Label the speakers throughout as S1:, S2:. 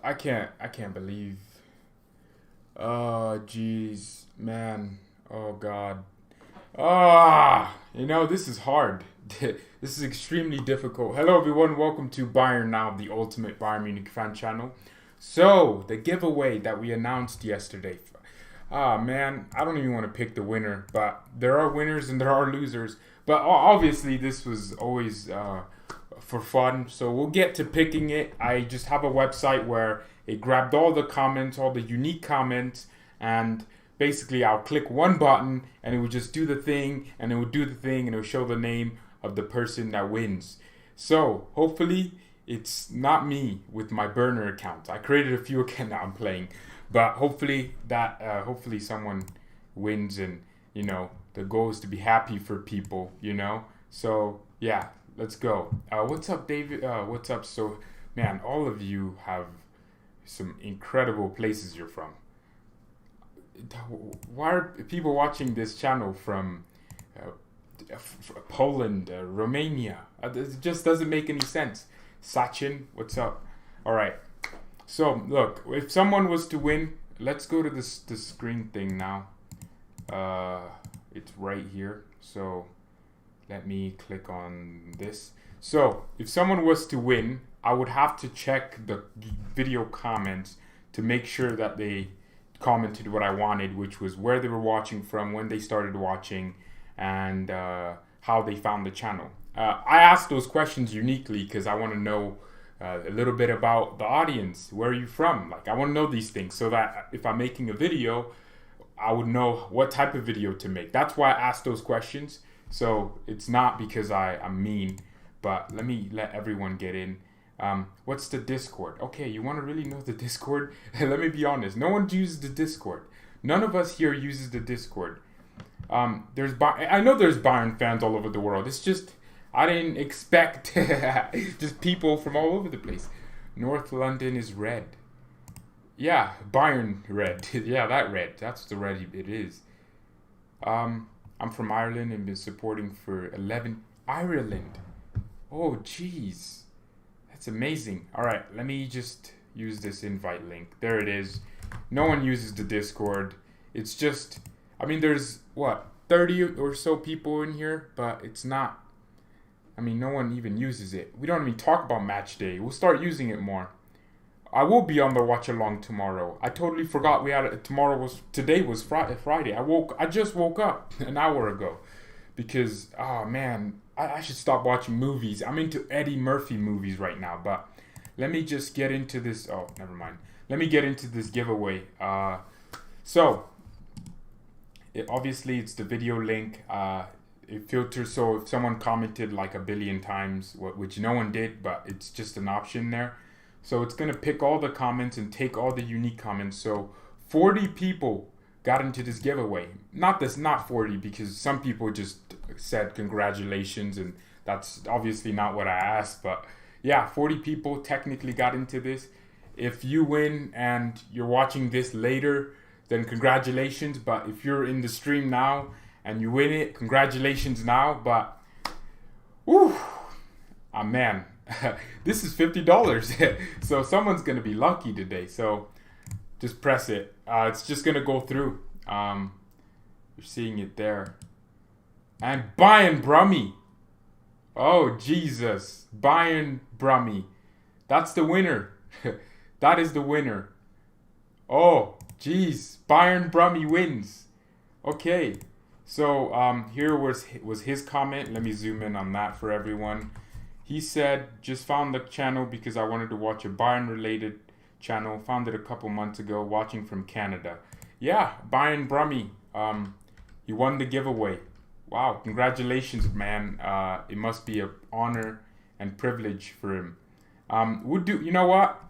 S1: I can't believe. Oh, jeez, man. Oh God. This is hard. This is extremely difficult. Hello, everyone. Welcome to BayernNow, the ultimate Bayern Munich fan channel. So, the giveaway that we announced yesterday. Man, I don't even want to pick the winner, but there are winners and there are losers. But obviously, this was always for fun. So, we'll get to picking it. I just have a website where it grabbed all the comments, all the unique comments, and basically I'll click one button and it would just do the thing, and it would do the thing, and it would show the name of the person that wins. So hopefully it's not me with my burner account. I created a few accounts that I'm playing, but hopefully someone wins, and the goal is to be happy for people. So yeah, let's go. What's up, David? What's up? So man, all of you have some incredible places you're from. Why are people watching this channel from Poland, Romania? It just doesn't make any sense. Sachin, what's up? All right. So look, if someone was to win, let's go to the screen thing now. It's right here. So let me click on this. So if someone was to win, I would have to check the video comments to make sure that they commented what I wanted, which was where they were watching from, when they started watching, and how they found the channel. I asked those questions uniquely because I want to know a little bit about the audience. Where are you from? Like, I want to know these things so that if I'm making a video, I would know what type of video to make. That's why I asked those questions. So it's not because I'm mean, but let everyone get in. What's the Discord? Okay, you want to really know the Discord? Let me be honest. No one uses the Discord. None of us here uses the Discord. I know there's Bayern fans all over the world. It's just I didn't expect just people from all over the place. North London is red. Yeah, Bayern red. Yeah, that red. That's the red it is. I'm from Ireland and been supporting for 11. Ireland. Oh, jeez. That's amazing. All right, let me just use this invite link. There it is. No one uses the Discord. It's just, there's 30 or so people in here, but it's not. No one even uses it. We don't even talk about match day. We'll start using it more. I will be on the watch along tomorrow. I totally forgot today was Friday. I just woke up an hour ago because I should stop watching movies. I'm into Eddie Murphy movies right now, but let me just get into this. Oh, never mind. Let me get into this giveaway. Obviously it's the video link. It filters, so if someone commented like a billion times, which no one did, but it's just an option there. So it's going to pick all the comments and take all the unique comments. So 40 people got into this giveaway. Not 40, because some people just said congratulations, and that's obviously not what I asked. But yeah, 40 people technically got into this. If you win and you're watching this later, then congratulations. But if you're in the stream now and you win it, congratulations now. But man, this is $50. So someone's gonna be lucky today. So just press it. It's just gonna go through. You're seeing it there. And Bayern Brummy. Oh, Jesus. Bayern Brummy. That's the winner. That is the winner. Oh, jeez. Bayern Brummy wins. Okay. So here was his comment. Let me zoom in on that for everyone. He said, just found the channel because I wanted to watch a Bayern-related channel. Found it a couple months ago, watching from Canada. Yeah, Bayern Brummy. He won the giveaway. Wow, congratulations, man. It must be an honor and privilege for him. You know what?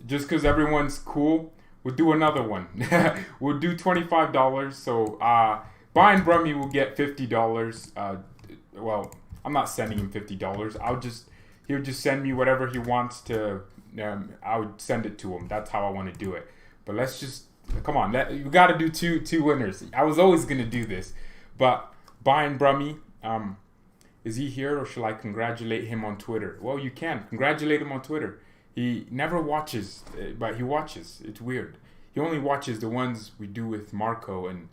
S1: Just because everyone's cool, we'll do another one. We'll do $25. So Bayern Brummy will get $50. I'm not sending him $50. He'll just send me whatever he wants to. I would send it to him. That's how I want to do it. But let's just come on. You got to do two winners. I was always gonna do this, but Bayern Brummy, is he here, or shall I congratulate him on Twitter? Well, you can congratulate him on Twitter. He never watches, but he watches. It's weird. He only watches the ones we do with Marco and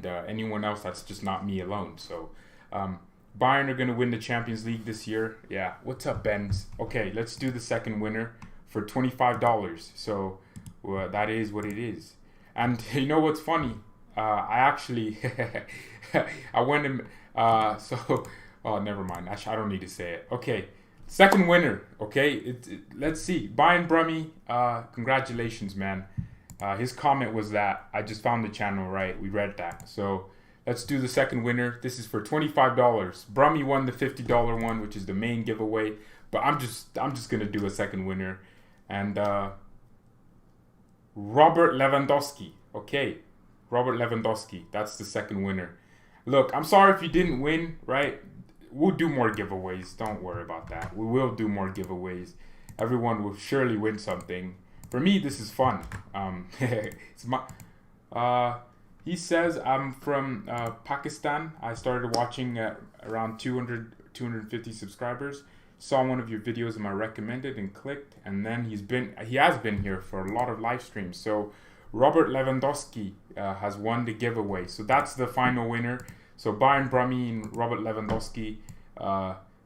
S1: anyone else that's just not me alone. So Bayern are going to win the Champions League this year. Yeah. What's up, Benz? Okay, let's do the second winner for $25. So that is what it is. And you know what's funny? I actually I went and oh, never mind. I don't need to say it. Okay, second winner. Okay, let's see. Bayern Brummy, congratulations, man. His comment was that I just found the channel right. We read that. So let's do the second winner. This is for $25. Brummy won the $50 one, which is the main giveaway. But I'm just gonna do a second winner, and Robert Lewandowski. Okay, Robert Lewandowski. That's the second winner. Look, I'm sorry if you didn't win, right? We'll do more giveaways. Don't worry about that. We will do more giveaways. Everyone will surely win something. For me, this is fun. It's my. He says I'm from Pakistan. I started watching at around 250 subscribers. Saw one of your videos in my recommended and clicked, and then he has been here for a lot of live streams. So Robert Lewandowski has won the giveaway. So that's the final winner. So Bayern Brummy and Robert Lewandowski,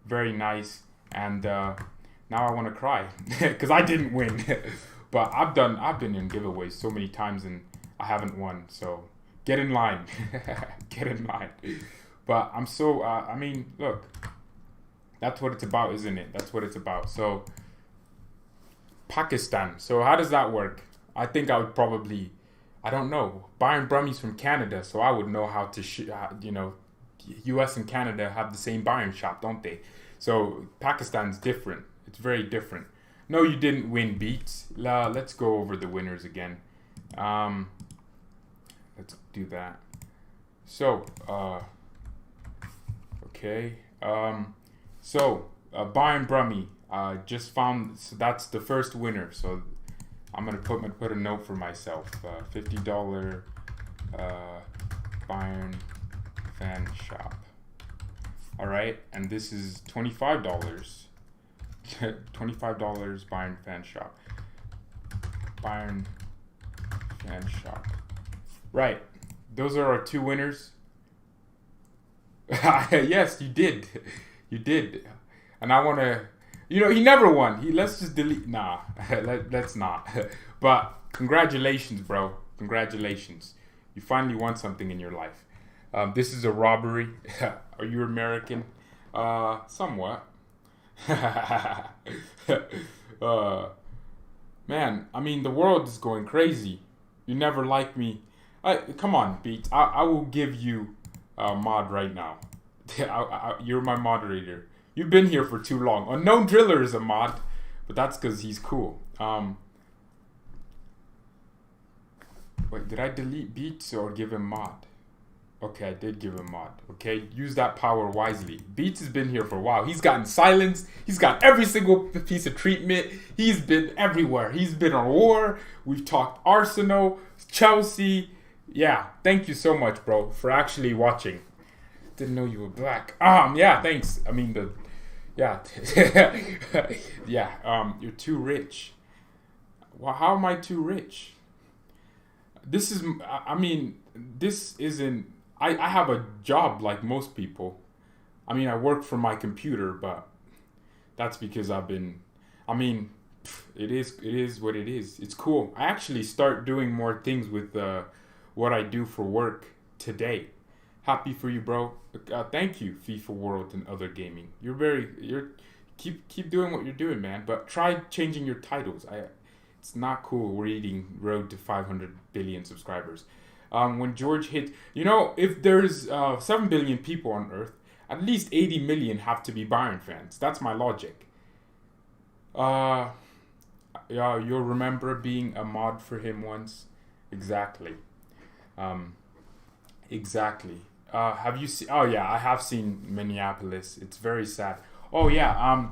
S1: very nice. And now I want to cry because I didn't win. But I've been in giveaways so many times and I haven't won. So get in line, get in line. But I'm so I mean, look, that's what it's about, isn't it? That's what it's about. So Pakistan. So how does that work? I think I would probably, I don't know. Bayern Brummy's from Canada, so I would know how to, US and Canada have the same Bayern shop, don't they? So Pakistan's different. It's very different. No, you didn't win, Beats. Let's go over the winners again. Let's do that. So, okay. Bayern Brummy just found. So that's the first winner. So I'm gonna put a note for myself. $50 Bayern fan shop. All right, and this is $25. $25 Bayern fan shop. Bayern fan shop. Right, those are our two winners. Yes, you did. You did. And I want to, he never won. Let's just delete. Nah, let's not. But congratulations, bro. Congratulations. You finally won something in your life. This is a robbery. Are you American? Somewhat. Man, I mean, the world is going crazy. You never liked me. Come on, Beats. I will give you a mod right now. You're my moderator. You've been here for too long. Unknown Driller is a mod, but that's because he's cool. Wait, did I delete Beats or give him mod? Okay, I did give him mod. Okay, use that power wisely. Beats has been here for a while. He's gotten silenced. He's got every single piece of treatment. He's been everywhere. He's been on war. We've talked Arsenal, Chelsea. Yeah, thank you so much, bro, for actually watching. Didn't know you were black. Yeah, thanks. I mean, you're too rich. Well, how am I too rich? This isn't, I have a job like most people. I mean, I work from my computer, but that's because it is what it is. It's cool. I actually start doing more things with what I do for work today. Happy for you, bro. Thank you, FIFA World and other gaming. Keep doing what you're doing, man. But try changing your titles. It's not cool reading Road to 500 billion subscribers. When George hit, if there's 7 billion people on Earth, at least 80 million have to be Bayern fans. That's my logic. You'll remember being a mod for him once. Exactly. Exactly. Have you seen? Oh yeah, I have seen Minneapolis. It's very sad. Oh yeah.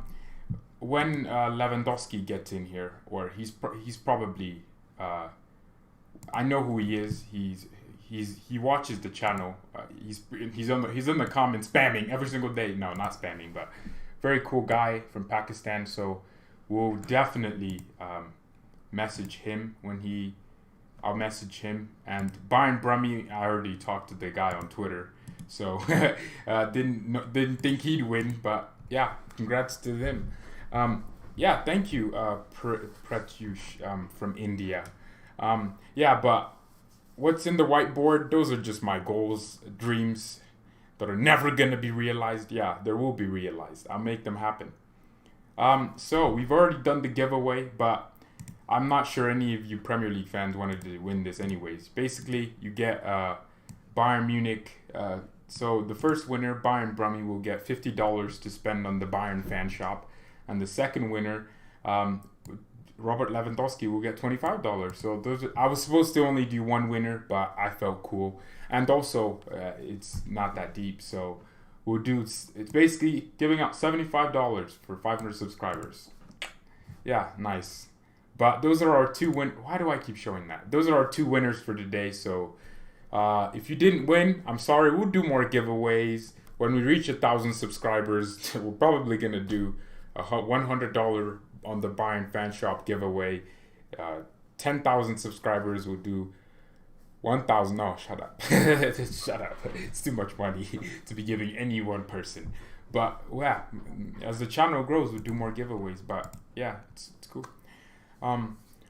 S1: When Lewandowski gets in here, or he's probably. I know who he is. He watches the channel. He's in the comments spamming every single day. No, not spamming, but very cool guy from Pakistan. So we'll definitely message him I'll message him. And Bayern Brummy, I already talked to the guy on Twitter, so didn't think he'd win, but yeah, congrats to them. Yeah, thank you, Pratyush from India. Yeah, but what's in the whiteboard? Those are just my goals, dreams that are never gonna be realized. Yeah, they will be realized. I'll make them happen. So we've already done the giveaway, but I'm not sure any of you Premier League fans wanted to win this anyways. Basically, you get Bayern Munich. So the first winner, Bayern Brummy, will get $50 to spend on the Bayern fan shop. And the second winner, Robert Lewandowski, will get $25. So I was supposed to only do one winner, but I felt cool. And also, it's not that deep, so we'll do. It's basically giving out $75 for 500 subscribers. Yeah, nice. But those are our two Why do I keep showing that? Those are our two winners for today. So if you didn't win, I'm sorry. We'll do more giveaways when we reach 1,000 subscribers. We're probably gonna do a $100 on the Bayern fan shop giveaway. 10,000 subscribers will do 1,000. No, shut up. Shut up. It's too much money to be giving any one person. But yeah, as the channel grows, we'll do more giveaways. But yeah, it's cool.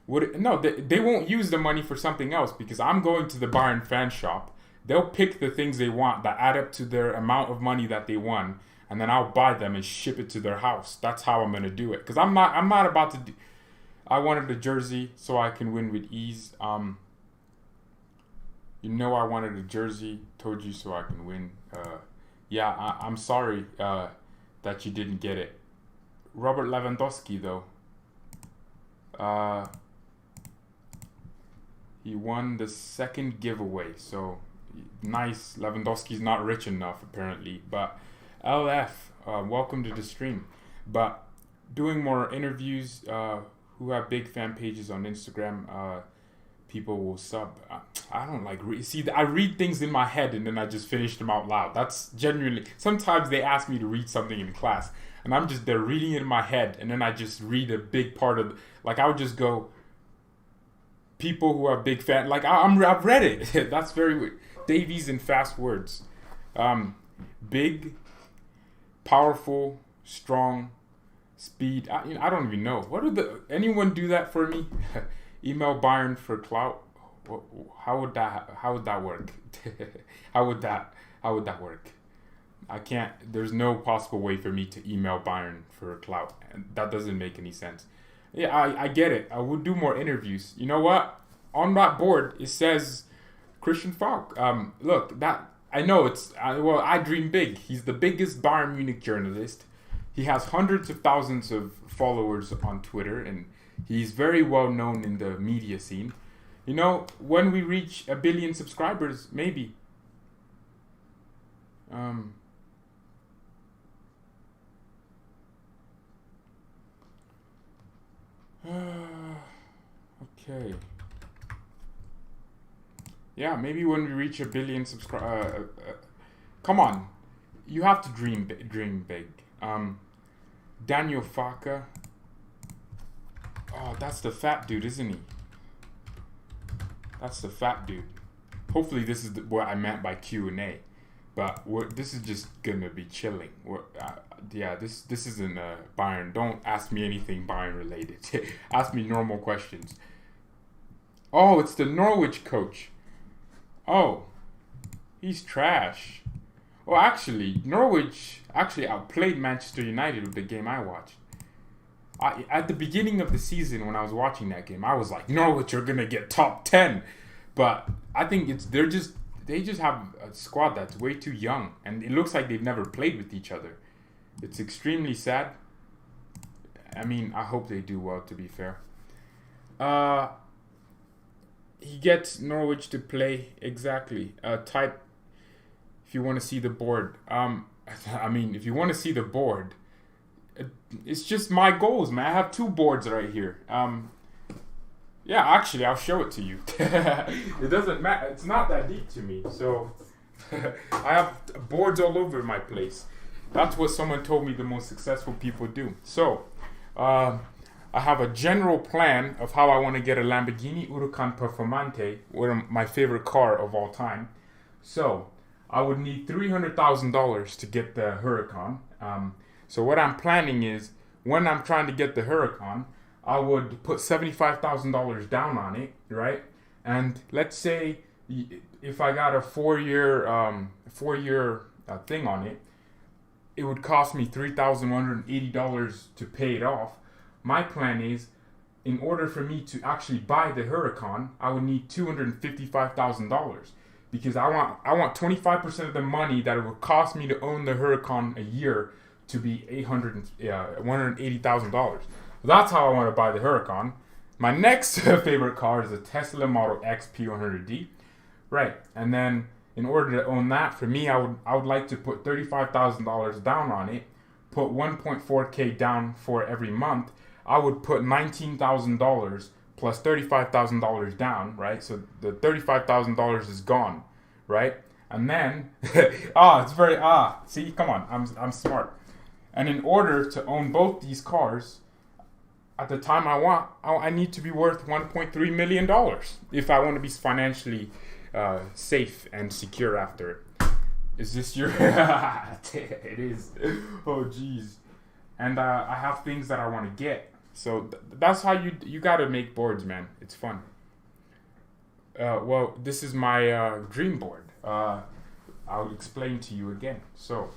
S1: They won't use the money for something else, because I'm going to the Bayern fan shop. They'll pick the things they want that add up to their amount of money that they won, and then I'll buy them and ship it to their house. That's how I'm gonna do it. Because I'm not about to do. I wanted a jersey so I can win with ease. You know I wanted a jersey. Told you so I can win. Yeah, I'm sorry that you didn't get it. Robert Lewandowski though. He won the second giveaway, so nice. Lewandowski's not rich enough apparently, but LF, welcome to the stream. But doing more interviews, who have big fan pages on Instagram, people will sub. I don't like I read things in my head and then I just finish them out loud. That's genuinely, sometimes they ask me to read something in class and I'm just there reading it in my head, and then I just read a big part of like I would just go, people who are big fan, like I've read it. That's very weird. Davies in fast words. Big, powerful, strong, speed. I don't even know. Anyone do that for me? Email Bayern for clout. How would that work? How would that work? I can't. There's no possible way for me to email Bayern for clout. That doesn't make any sense. Yeah, I get it. I would do more interviews. You know what? On that board it says Christian Falk. Look, that I know it's I dream big. He's the biggest Bayern Munich journalist. He has hundreds of thousands of followers on Twitter, and he's very well known in the media scene. You know, when we reach 1 billion subscribers, maybe. Okay. Yeah, maybe when we reach 1 billion subscribers. Come on, you have to dream big. Daniel Faka. Oh, that's the fat dude, isn't he? That's the fat dude. Hopefully this is what I meant by QnA. But this is just gonna be chilling. Yeah, this isn't Bayern. Don't ask me anything Bayern related. Ask me normal questions. Oh, it's the Norwich coach. Oh, he's trash. Well, actually, Norwich outplayed Manchester United with the game I watched. At the beginning of the season, when I was watching that game, I was like, Norwich are gonna get top 10. But I think they just have a squad that's way too young, and it looks like they've never played with each other. It's extremely sad. I mean, I hope they do well, to be fair. He gets Norwich to play exactly. Type if you want to see the board. I mean, if you want to see the board, it's just my goals, man. I have 2 boards right here. Yeah, actually, I'll show it to you. It doesn't matter. It's not that deep to me. So I have boards all over my place. That's what someone told me the most successful people do. So I have a general plan of how I want to get a Lamborghini Huracan Performante, one of my favorite car of all time. So I would need $300,000 to get the Huracan. So what I'm planning is, when I'm trying to get the Huracan, I would put $75,000 down on it, right? And let's say if I got a four-year thing on it, it would cost me $3,180 to pay it off. My plan is, in order for me to actually buy the Huracan, I would need $255,000, because I want 25% of the money that it would cost me to own the Huracan a year to be $180,000. That's how I want to buy the Huracan. My next favorite car is a Tesla Model X P100D, right? And then in order to own that, for me, I would like to put $35,000 down on it, put 1.4K down for every month. I would put $19,000 plus $35,000 down, right? So the $35,000 is gone, right? And then, see, come on, I'm smart. And in order to own both these cars, at the time I need to be worth $1.3 million if I want to be financially safe and secure after it. Is this your... It is. Oh, jeez. And I have things that I want to get. So that's how you got to make boards, man. It's fun. Well, this is my dream board. I'll explain to you again. So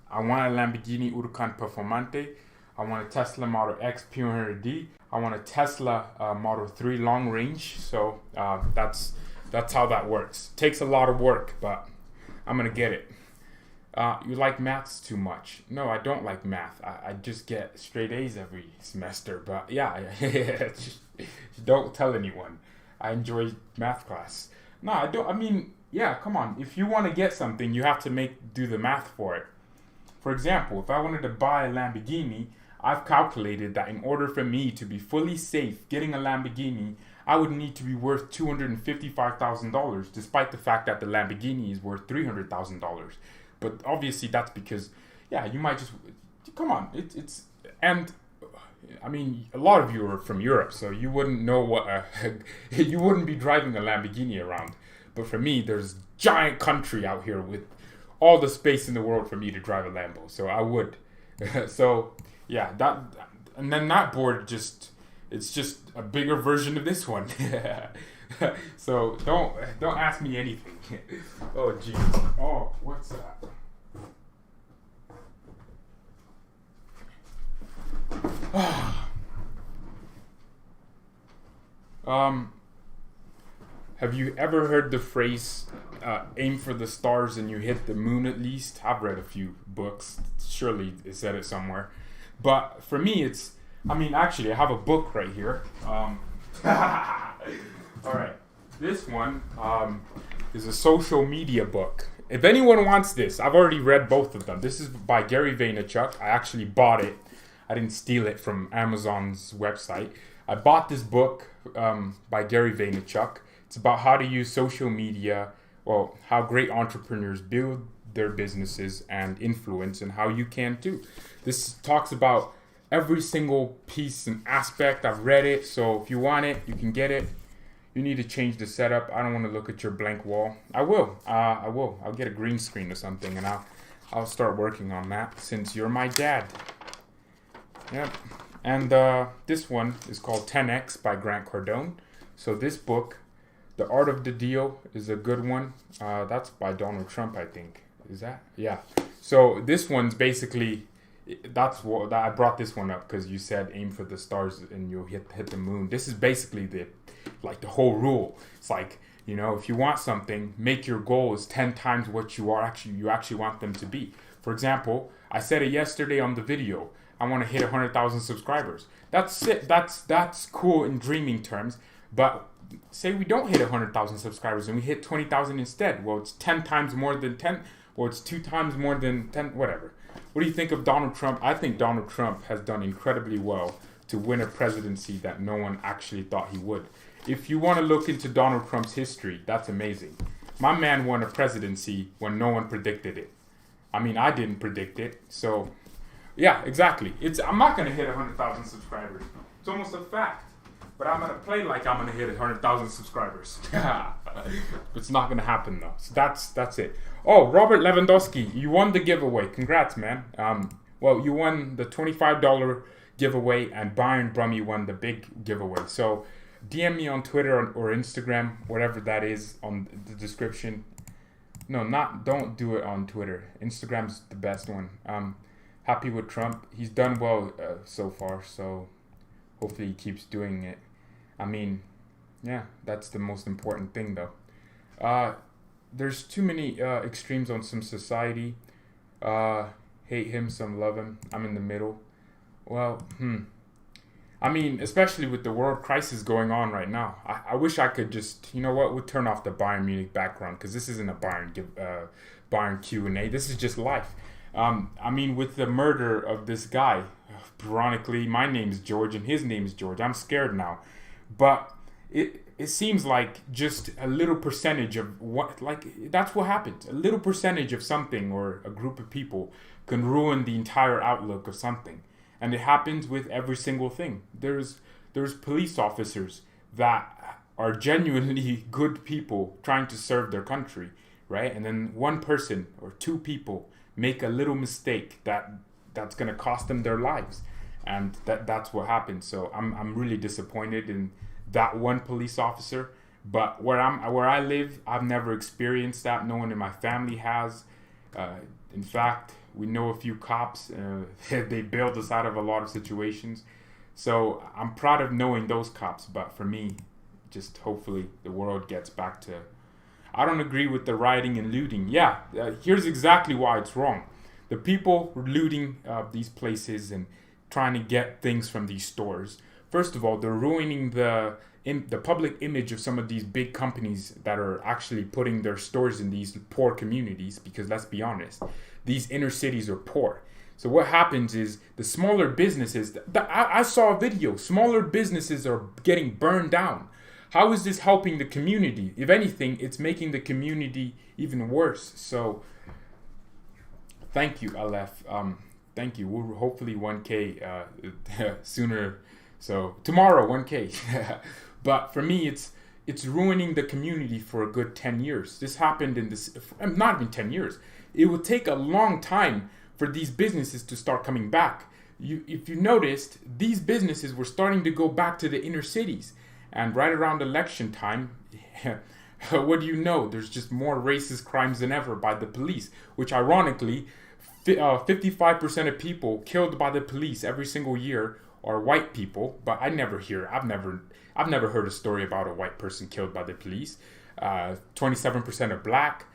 S1: I want a Lamborghini Huracan Performante. I want a Tesla Model X P100D. I want a Tesla Model 3 long range. So that's how that works. Takes a lot of work, but I'm gonna get it. You like maths too much? No, I don't like math. I just get straight A's every semester. But yeah, just don't tell anyone. I enjoy math class. No, I don't. I mean, yeah, come on. If you want to get something, you have to do the math for it. For example, if I wanted to buy a Lamborghini, I've calculated that in order for me to be fully safe getting a Lamborghini, I would need to be worth $255,000, despite the fact that the Lamborghini is worth $300,000. But obviously that's because, yeah, you might just, come on, it's, and I mean, a lot of you are from Europe, so you wouldn't know what, you wouldn't be driving a Lamborghini around. But for me, there's giant country out here with all the space in the world for me to drive a Lambo, so I would. So yeah, and then that board it's just a bigger version of this one. So don't ask me anything. Oh geez. Oh, what's that? Have you ever heard the phrase aim for the stars and you hit the moon at least? I've read a few books. Surely it said it somewhere. But for me, actually, I have a book right here. All right. This one is a social media book. If anyone wants this, I've already read both of them. This is by Gary Vaynerchuk. I actually bought it. I didn't steal it from Amazon's website. I bought this book by Gary Vaynerchuk. It's about how to use social media, well, how great entrepreneurs build their businesses and influence, and how you can too. This talks about every single piece and aspect. I've read it, so if you want it, you can get it. You need to change the setup. I don't want to look at your blank wall. I will. I'll get a green screen or something, and I'll start working on that since you're my dad. Yep. And this one is called 10X by Grant Cardone. So this book, The Art of the Deal, is a good one. That's by Donald Trump, I think. Is that? Yeah. So this one's basically, I brought this one up because you said aim for the stars and you'll hit the moon. This is basically the whole rule. It's like, if you want something, make your goals 10 times what you actually want them to be. For example, I said it yesterday on the video. I want to hit 100,000 subscribers. That's it. That's cool in dreaming terms. But say we don't hit 100,000 subscribers and we hit 20,000 instead. Well, it's 10 times more than 10. Well, it's 2 times more than 10. Whatever. What do you think of Donald Trump? I think Donald Trump has done incredibly well to win a presidency that no one actually thought he would. If you want to look into Donald Trump's history, that's amazing. My man won a presidency when no one predicted it. I mean, I didn't predict it. So Yeah, exactly. I'm not gonna hit 100,000 subscribers. It's almost a fact. But I'm gonna play like I'm gonna hit 100,000 subscribers. It's not gonna happen though. So that's it. Oh, Robert Lewandowski, you won the giveaway. Congrats, man. Well, you won the $25 giveaway, and Bayern Brummy won the big giveaway. So DM me on Twitter or Instagram, whatever that is, on the description. No, don't do it on Twitter. Instagram's the best one. Happy with Trump. He's done well so far, so hopefully he keeps doing it. I mean, yeah, that's the most important thing though. There's too many extremes on some society. Hate him, some love him. I'm in the middle. Well, I mean, especially with the world crisis going on right now. I wish I could just, you know what, we'll turn off the Bayern Munich background, because this isn't a Bayern Q&A. This is just life. I mean, with the murder of this guy, ironically, my name is George and his name is George. I'm scared now. But it seems like just a little percentage of what, like, that's what happens. A little percentage of something or a group of people can ruin the entire outlook of something. And it happens with every single thing. There's police officers that are genuinely good people trying to serve their country, right? And then one person or two people make a little mistake that's gonna cost them their lives, and that's what happens. So I'm really disappointed in that one police officer. But where I live, I've never experienced that. No one in my family has. In fact, we know a few cops. They bailed us out of a lot of situations. So I'm proud of knowing those cops. But for me, just hopefully the world gets back to... I don't agree with the rioting and looting. Yeah, here's exactly why it's wrong. The people looting these places and trying to get things from these stores. First of all, they're ruining the public image of some of these big companies that are actually putting their stores in these poor communities, because let's be honest, these inner cities are poor. So what happens is the smaller businesses, I saw a video, smaller businesses are getting burned down. How is this helping the community? If anything, it's making the community even worse. So thank you, Aleph. Thank you. We'll hopefully 1K sooner. So tomorrow, 1K. But for me, it's ruining the community for a good 10 years. This happened in this, not even 10 years. It will take a long time for these businesses to start coming back. If you noticed, these businesses were starting to go back to the inner cities. And right around election time, what do you know? There's just more racist crimes than ever by the police, which ironically, 55% of people killed by the police every single year are white people. But I've never heard a story about a white person killed by the police. 27% are black.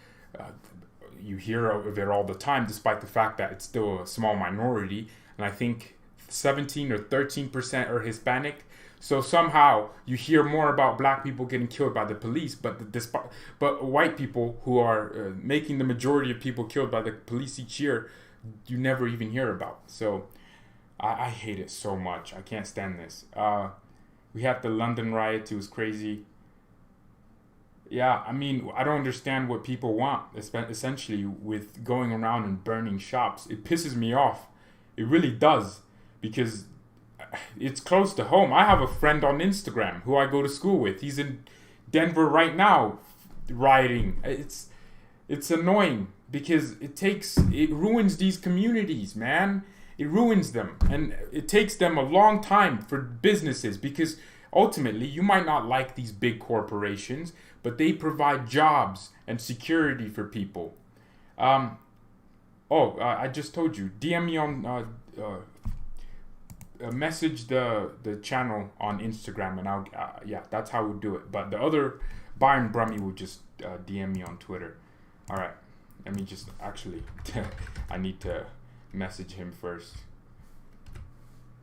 S1: You hear of it all the time, despite the fact that it's still a small minority. And I think 17 or 13% are Hispanic. So somehow you hear more about black people getting killed by the police, but white people, who are making the majority of people killed by the police each year, you never even hear about. So I hate it so much. I can't stand this. We had the London riots. It was crazy. Yeah, I mean, I don't understand what people want, essentially, with going around and burning shops. It pisses me off. It really does, because it's close to home. I have a friend on Instagram who I go to school with. He's in Denver right now, rioting. It's annoying, because it ruins these communities, man. It ruins them, and it takes them a long time for businesses, because ultimately you might not like these big corporations, but they provide jobs and security for people. I just told you. DM me on message the channel on Instagram, and I'll that's how we'll do it. But the other Bayern Brummy will just DM me on Twitter. All right, let me just actually I need to message him first.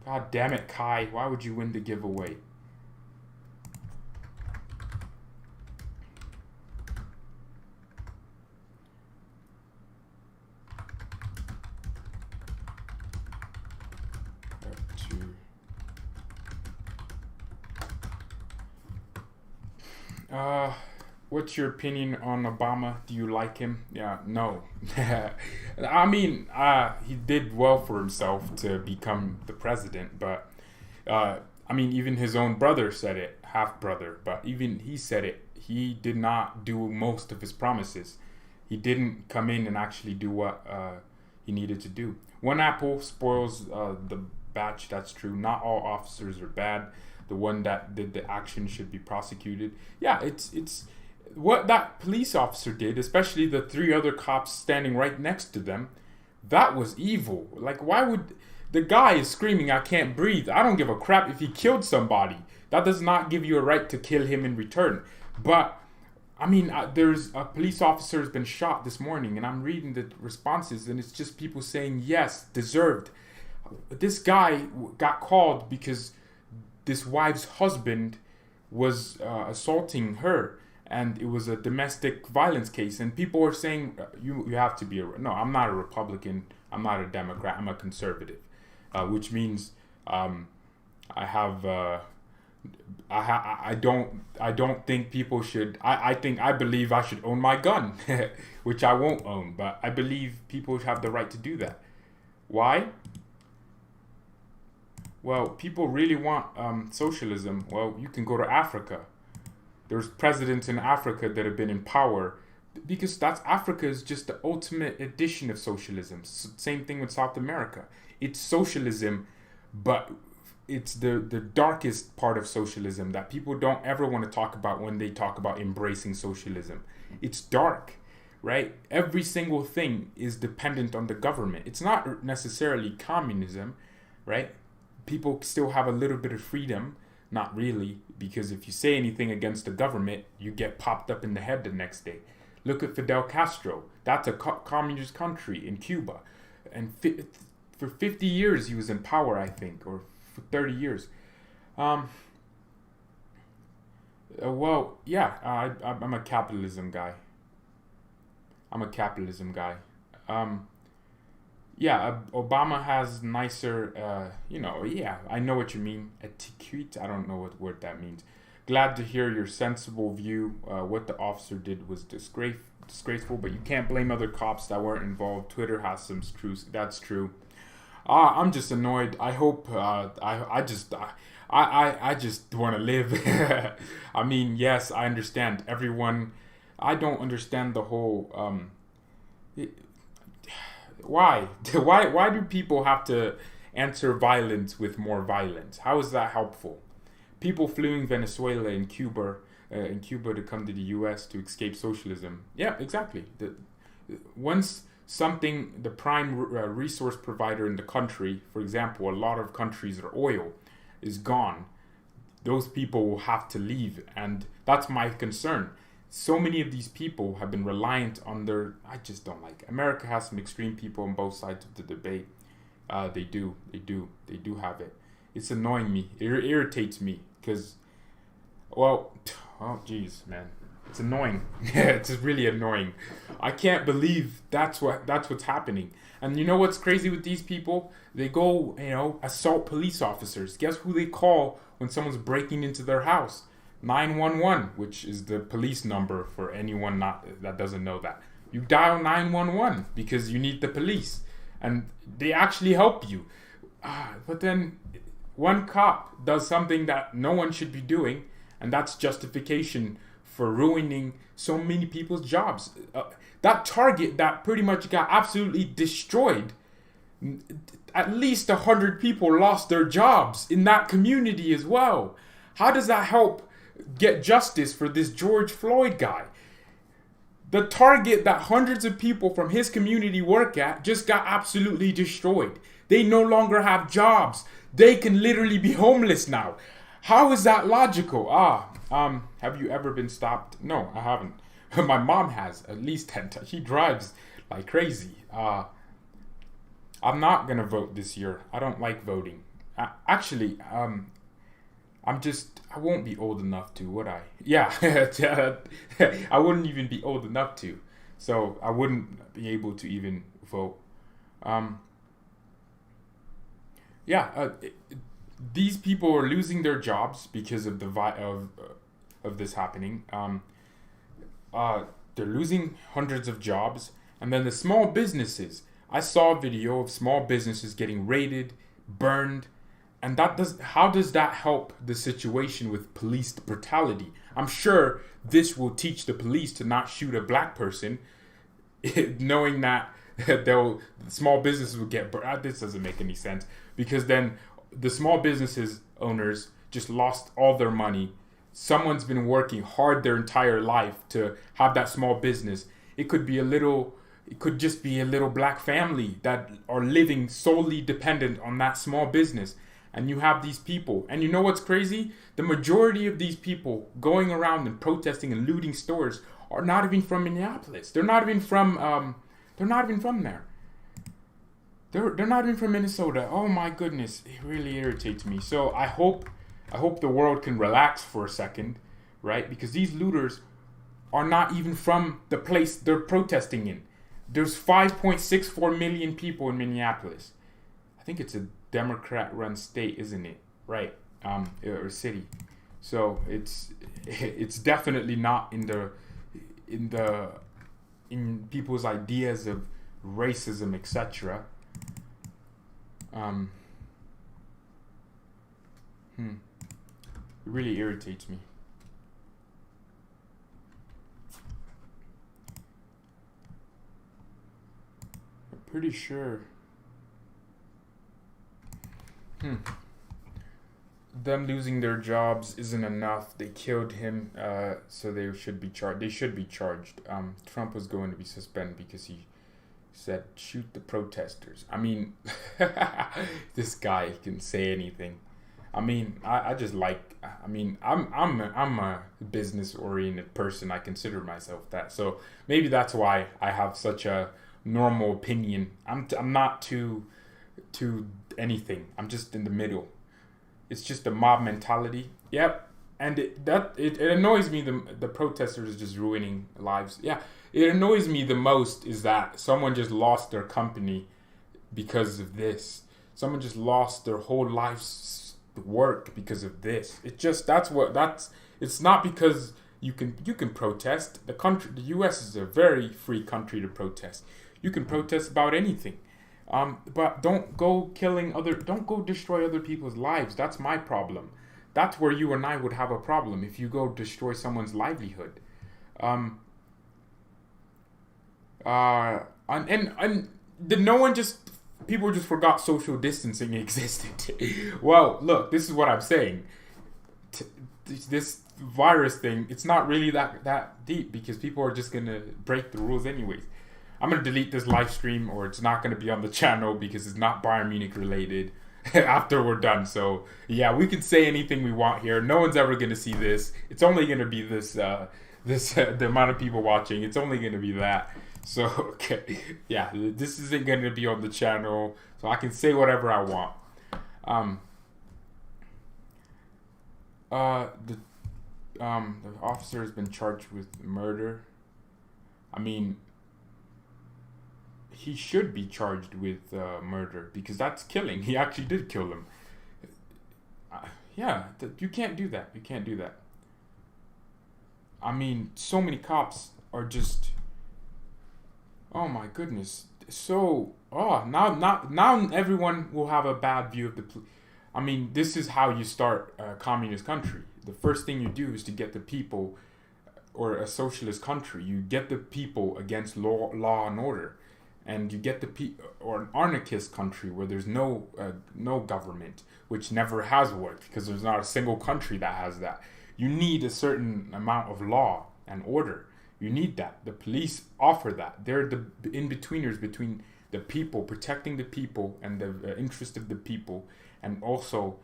S1: God damn it, Kai! Why would you win the giveaway? what's your opinion on Obama? Do you like him? Yeah, no. I mean, he did well for himself to become the president, but I mean, even his own brother said it, half brother, but even he said it. He did not do most of his promises. He didn't come in and actually do what he needed to do. One apple spoils the batch. That's true. Not all officers are bad. The one that did the action should be prosecuted. Yeah, it's what that police officer did, especially the 3 other cops standing right next to them. That was evil. Like, why would the guy is screaming, "I can't breathe"? I don't give a crap if he killed somebody. That does not give you a right to kill him in return. But I mean, there's a police officer has been shot this morning, and I'm reading the responses, and it's just people saying, yes, deserved. This guy got called because this wife's husband was assaulting her, and it was a domestic violence case, and people are saying, you have to be no, I'm not a Republican, I'm not a Democrat, I'm a conservative, which means I have... I don't think people should. I believe I should own my gun, which I won't own. But I believe people have the right to do that. Why? Well, people really want socialism. Well, you can go to Africa. There's presidents in Africa that have been in power because Africa is just the ultimate edition of socialism. Same thing with South America. It's socialism, but it's the darkest part of socialism that people don't ever want to talk about when they talk about embracing socialism. It's dark, right? Every single thing is dependent on the government. It's not necessarily communism, right? People still have a little bit of freedom. Not really, because if you say anything against the government, you get popped up in the head the next day. Look at Fidel Castro. That's a communist country in Cuba. And for 50 years he was in power, I think, or for 30 years. Well, yeah, I'm a capitalism guy. Yeah, Obama has nicer, yeah, I know what you mean. Etiquette, I don't know what word that means. Glad to hear your sensible view. What the officer did was disgraceful, but you can't blame other cops that weren't involved. Twitter has some truth. That's true. I'm just annoyed. I hope I just want to live. I mean, yes, I understand everyone. I don't understand the whole. Why do people have to answer violence with more violence? How is that helpful? People fleeing Venezuela and Cuba to come to the U.S. to escape socialism. Yeah, exactly. Once the prime resource provider in the country, for example, a lot of countries are oil, is gone, those people will have to leave, and that's my concern. So many of these people have been reliant on I just don't like it. America has some extreme people on both sides of the debate. They do have it. It's annoying me. It irritates me because, well, oh geez, man. It's annoying. It's just really annoying. I can't believe that's what's happening. And you know what's crazy with these people? They go, assault police officers. Guess who they call when someone's breaking into their house? 911, which is the police number for anyone that doesn't know that. You dial 911 because you need the police, and they actually help you. But then one cop does something that no one should be doing, and that's justification for ruining so many people's jobs. That Target that pretty much got absolutely destroyed, at least 100 people lost their jobs in that community as well. How does that help get justice for this George Floyd guy? The Target that hundreds of people from his community work at just got absolutely destroyed. They no longer have jobs. They can literally be homeless now. How is that logical? Have you ever been stopped? No, I haven't. My mom has at least 10 times. She drives like crazy. I'm not gonna vote this year. I don't like voting. Actually, I won't be old enough to, would I? Yeah, I wouldn't even be old enough to. So I wouldn't be able to even vote. These people are losing their jobs because of of this happening. they're losing hundreds of jobs. And then the small businesses. I saw a video of small businesses getting raided, burned, and how does that help the situation with police brutality? I'm sure this will teach the police to not shoot a black person, knowing that small businesses will get burned. This doesn't make any sense, because then the small businesses owners just lost all their money. Someone's been working hard their entire life to have that small business. It could just be a little black family that are living solely dependent on that small business. And you have these people. And you know what's crazy? The majority of these people going around and protesting and looting stores are not even from Minneapolis. They're not even from there. They're not even from Minnesota. Oh my goodness. It really irritates me. So I hope the world can relax for a second, right? Because these looters are not even from the place they're protesting in. There's 5.64 million people in Minneapolis. I think it's a Democrat-run state, isn't it? Right, or city. So it's definitely not in people's ideas of racism, etc. It really irritates me. I'm pretty sure. Them losing their jobs isn't enough. They killed him, so they should be charged. They should be charged. Trump was going to be suspended because he said, "Shoot the protesters." I mean, this guy can say anything. I mean, I just like. I mean, I'm a business oriented person. I consider myself that. So maybe that's why I have such a normal opinion. I'm not too anything. I'm just in the middle. It's just a mob mentality. Yep. And it annoys me. The protesters just ruining lives. Yeah. It annoys me the most is that someone just lost their company because of this. Someone just lost their whole life's work because of this. It's not because you can protest. The US is a very free country to protest. You can protest about anything. But don't go destroy other people's lives. That's my problem. That's where you and I would have a problem if you go destroy someone's livelihood. People just forgot social distancing existed. Well, look, this is what I'm saying. This virus thing, it's not really that deep because people are just gonna break the rules anyways. I'm going to delete this live stream, or it's not going to be on the channel because it's not Bayern Munich related after we're done. So, yeah, we can say anything we want here. No one's ever going to see this. It's only going to be the amount of people watching. It's only going to be that. So, okay. Yeah, this isn't going to be on the channel. So I can say whatever I want. The officer has been charged with murder. I mean, he should be charged with murder because that's killing. He actually did kill him. You can't do that. You can't do that. I mean, so many cops are just. Oh my goodness. Now everyone will have a bad view of the police. I mean, this is how you start a communist country. The first thing you do is to get the people, or a socialist country. You get the people against law and order. And you get or an anarchist country where there's no government, which never has worked because there's not a single country that has that. You need a certain amount of law and order. You need that. The police offer that. They're the in-betweeners between the people, protecting the people and the interest of the people, and also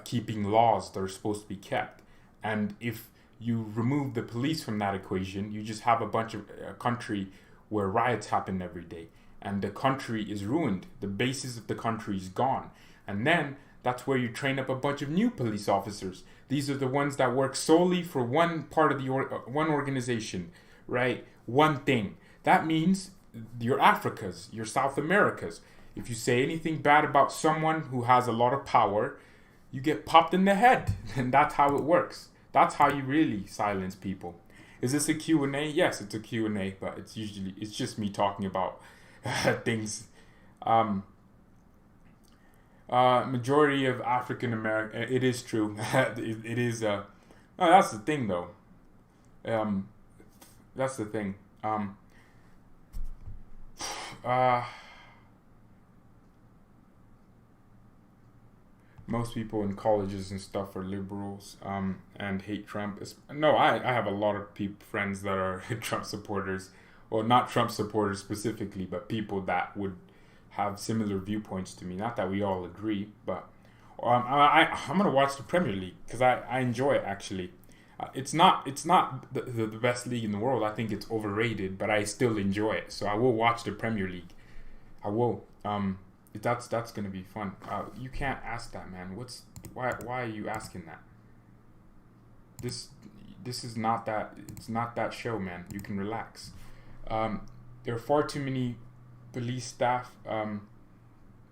S1: keeping laws that are supposed to be kept. And if you remove the police from that equation, you just have a bunch of country where riots happen every day. And the country is ruined. The basis of the country is gone. And then that's where you train up a bunch of new police officers. These are the ones that work solely for one part of the one organization, right? One thing. That means your Africas, your South Americas. If you say anything bad about someone who has a lot of power, you get popped in the head. And that's how it works. That's how you really silence people. Is this a Q&A? Yes, it's a Q&A, but it's just me talking about things. Majority of African American. It is true. It is. No, that's the thing, though. That's the thing. Uh, Most people in colleges and stuff are liberals and hate Trump. No, I have a lot of friends that are Trump supporters. Well, not Trump supporters specifically, but people that would have similar viewpoints to me. Not that we all agree, but I'm gonna watch the Premier League because I enjoy it actually. It's not the best league in the world. I think it's overrated, but I still enjoy it. So I will watch the Premier League. I will. That's gonna be fun. You can't ask that, man. Why are you asking that? This is not that. It's not that show, man. You can relax. There are far too many police staff that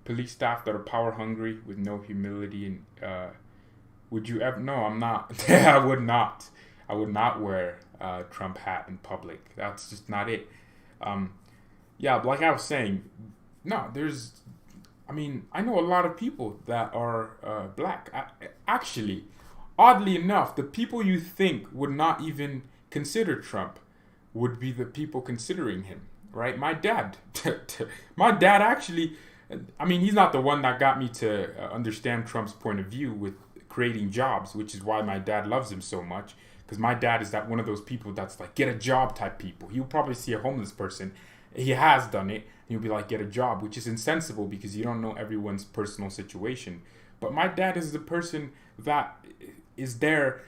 S1: are power hungry with no humility. And would you ever? No, I'm not. I would not. I would not wear a Trump hat in public. That's just not it. Yeah, like I was saying, no, I know a lot of people that are black. Actually, oddly enough, the people you think would not even consider Trump would be the people considering him, right? My dad. My dad actually, he's not the one that got me to understand Trump's point of view with creating jobs, which is why my dad loves him so much. Because my dad is that one of those people that's like, get a job type people. He'll probably see a homeless person. He has done it. And he'll be like, get a job, which is insensible because you don't know everyone's personal situation. But my dad is the person that is there,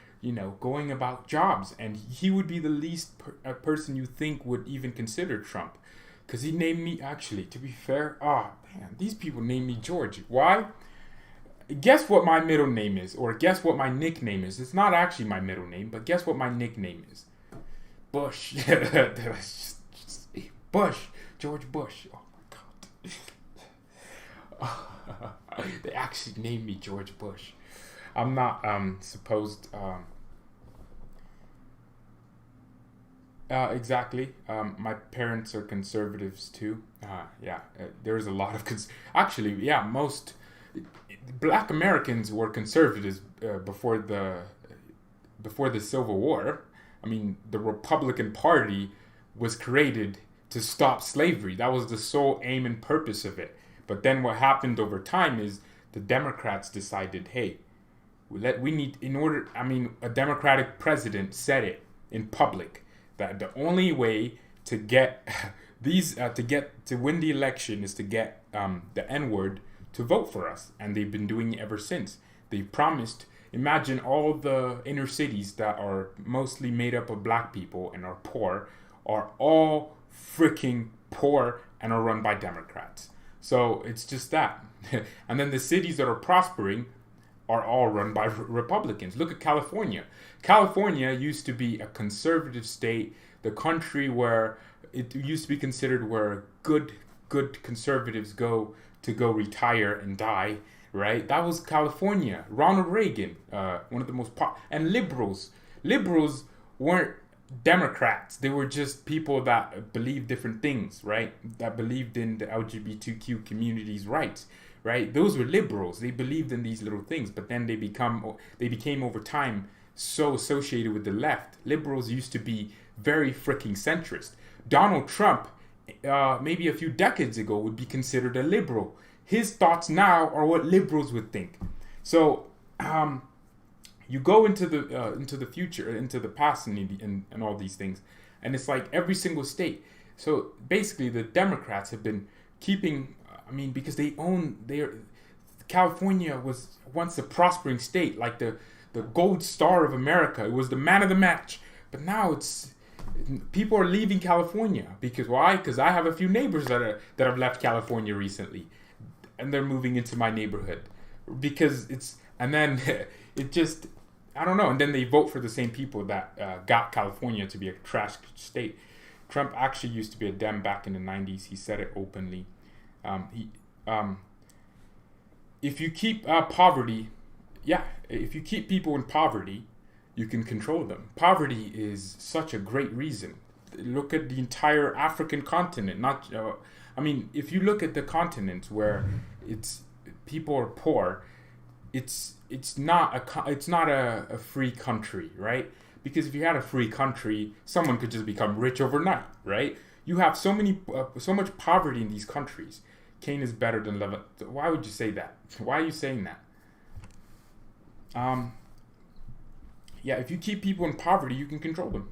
S1: going about jobs. And he would be the least person you think would even consider Trump. Because he named me, actually, to be fair, these people named me George. Why? Guess what my middle name is, or guess what my nickname is. It's not actually my middle name, but guess what my nickname is. Bush. Bush. George Bush. Oh my god. They actually named me George Bush. I'm not supposed... exactly. My parents are conservatives too. There's a lot of... most... Black Americans were conservatives before the Civil War. The Republican Party was created to stop slavery. That was the sole aim and purpose of it. But then what happened over time is the Democrats decided, hey, a Democratic president said it in public that the only way to get to win the election is to get the N-word to vote for us, and they've been doing it ever since. They promised. Imagine all the inner cities that are mostly made up of black people and are poor are all freaking poor and are run by Democrats. So it's just that. And then the cities that are prospering are all run by Republicans. Look at California. California used to be a conservative state, the country where it used to be considered where good conservatives go retire and die, right? That was California. Ronald Reagan, one of the most and liberals weren't Democrats. They were just people that believed different things, right? That believed in the LGBTQ community's rights, right? Those were liberals. They believed in these little things, but then they became over time so associated with the left. Liberals used to be very freaking centrist. Donald Trump, maybe a few decades ago, would be considered a liberal. His thoughts now are what liberals would think. So you go into the future, into the past, and all these things, and it's like every single state. So basically, the Democrats have been keeping. Because California was once a prospering state, like the gold star of America. It was the man of the match, but now people are leaving California because why? Because I have a few neighbors that have left California recently, and they're moving into my neighborhood because I don't know. And then they vote for the same people that got California to be a trash state. Trump actually used to be a Dem back in the 90s. He said it openly. If you keep poverty, if you keep people in poverty, you can control them. Poverty is such a great reason. Look at the entire African continent. Not, I mean, if you look at the continent where it's people are poor, it's not a free country, right? Because if you had a free country, someone could just become rich overnight, right? You have so much poverty in these countries. Kane is better than Levin. Why would you say that? Why are you saying that? Yeah, if you keep people in poverty, you can control them.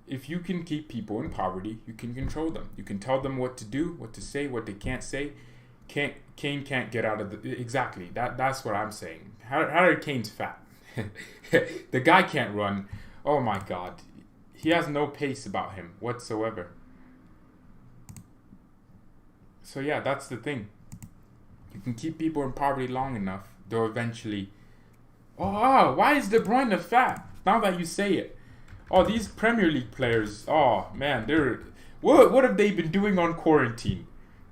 S1: If you can keep people in poverty, you can control them. You can tell them what to do, what to say, what they can't say. Kane can't get out of the... Exactly, that's what I'm saying. Harry Kane's fat. The guy can't run. Oh my God. He has no pace about him whatsoever. So yeah, that's the thing. You can keep people in poverty long enough, they'll eventually... Oh, why is De Bruyne fat? Now that you say it. Oh, these Premier League players, oh man, they're... What have they been doing on quarantine?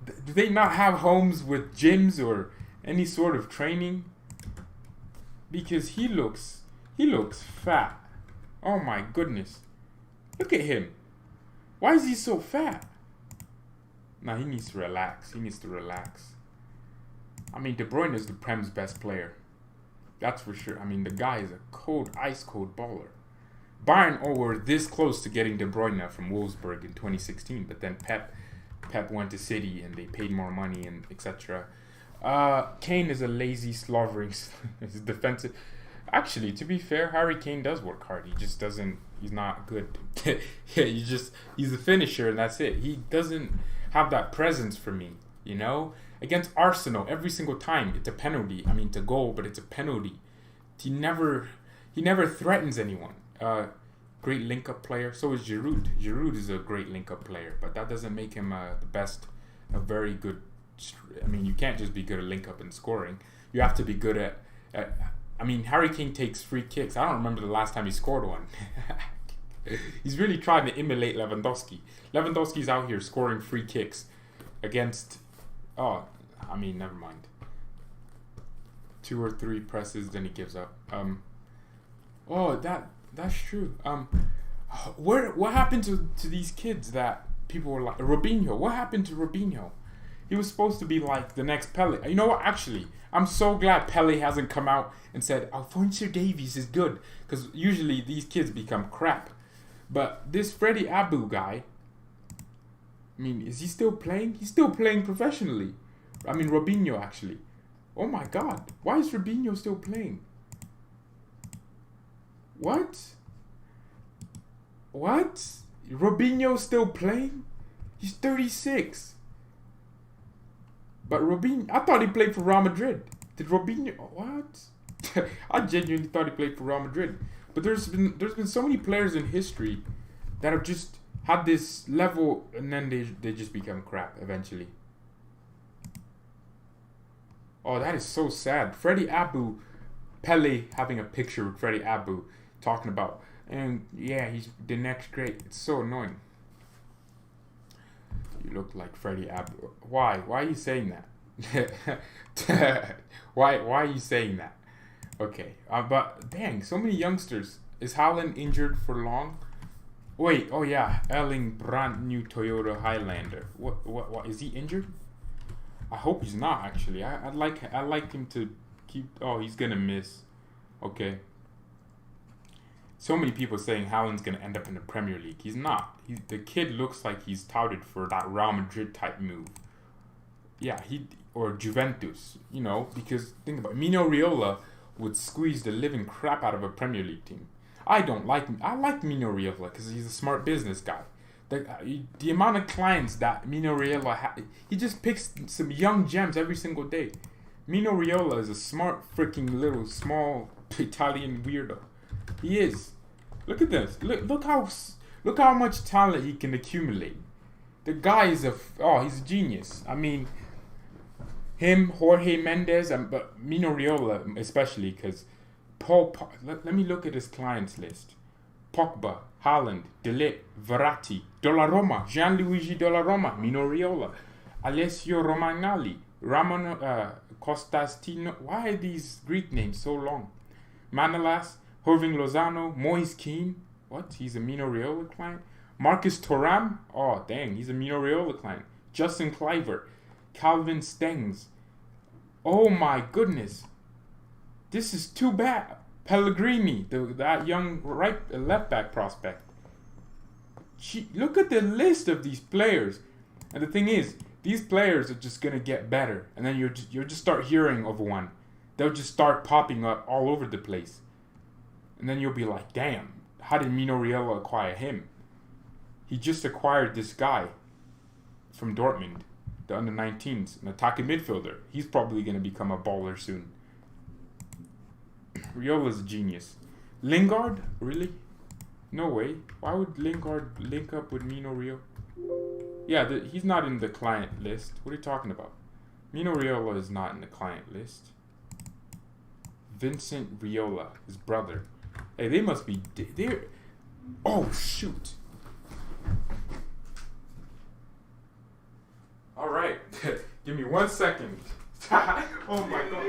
S1: Do they not have homes with gyms or any sort of training? Because he looks fat. Oh my goodness. Look at him. Why is he so fat? Nah, he needs to relax. I mean, De Bruyne is the Prem's best player. That's for sure. I mean, the guy is a cold, ice-cold baller. Bayern were this close to getting De Bruyne from Wolfsburg in 2016, but then Pep went to City and they paid more money and etc. Kane is a lazy, slobbering, he's defensive. Actually, to be fair, Harry Kane does work hard. He just doesn't. He's not good. He's a finisher and that's it. He doesn't have that presence for me. You know, against Arsenal, every single time it's a penalty. I mean, it's a goal, but it's a penalty. He never threatens anyone. Great link-up player. So is Giroud. Giroud is a great link-up player, but that doesn't make him the best. A very good. I mean, you can't just be good at link-up and scoring. You have to be good at. I mean, Harry Kane takes free kicks. I don't remember the last time he scored one. He's really trying to emulate Lewandowski. Lewandowski's out here scoring free kicks against. Oh, I mean, never mind. 2 or 3 presses, then he gives up. Oh, that's true. What happened to these kids that people were like Robinho? What happened to Robinho? He was supposed to be like the next Pele. You know what? Actually, I'm so glad Pele hasn't come out and said Alphonso Davies is good, because usually these kids become crap. But this Freddie Abu guy, I mean, is he still playing? He's still playing professionally. I mean, Robinho actually. Oh my God, why is Robinho still playing? What? Robinho still playing? He's 36. But Robinho, I thought he played for Real Madrid. Did Robinho? What? I genuinely thought he played for Real Madrid. But there's been so many players in history that have just had this level and then they just become crap eventually. Oh, that is so sad. Freddie Abu, Pele having a picture with Freddie Abu talking about, and yeah, he's the next great. It's so annoying. You look like Freddie Abu. Why? Why are you saying that? Why are you saying that? Okay, but dang, so many youngsters. Is Haaland injured for long? Wait, oh yeah, Erling brand new Toyota Highlander. What is he injured? I hope he's not actually. I'd like him to keep. Oh, he's gonna miss. Okay. So many people saying Haaland's gonna end up in the Premier League. He's not. The kid looks like he's touted for that Real Madrid type move. Yeah, or Juventus. You know, because think about it, Mino Raiola would squeeze the living crap out of a Premier League team. I like Mino Raiola because he's a smart business guy. The amount of clients that Mino Raiola he just picks some young gems every single day. Mino Raiola is a smart freaking little small Italian weirdo. He is. Look at this. Look how much talent he can accumulate. The guy is he's a genius. I mean, him, Jorge Mendes, but Mino Raiola especially, because let me look at his clients list. Pogba, Haaland, De Ligt, Verratti, Donnarumma, Gianluigi Donnarumma, Mino Raiola, Alessio Romagnoli, Ramon Costantino. Why are these Greek names so long? Manolas, Irving Lozano, Moise Keane. What? He's a Mino Raiola client. Marcus Thuram. Oh, dang, he's a Mino Raiola client. Justin Cliver, Calvin Stengs. Oh my goodness, this is too bad. Pellegrini, that young left back prospect. Look at the list of these players, and the thing is, these players are just gonna get better, and then you'll just start hearing of one. They'll just start popping up all over the place, and then you'll be like, damn, how did Mino Raiola acquire him? He just acquired this guy from Dortmund, the under-19s, an attacking midfielder. He's probably going to become a baller soon. Riola's a genius. Lingard? Really? No way. Why would Lingard link up with Mino Raiola? Yeah, he's not in the client list. What are you talking about? Mino Raiola is not in the client list. Vincent Raiola, his brother. Hey, they must be... They're... Oh, shoot. All right. Give me 1 second. Oh, my God.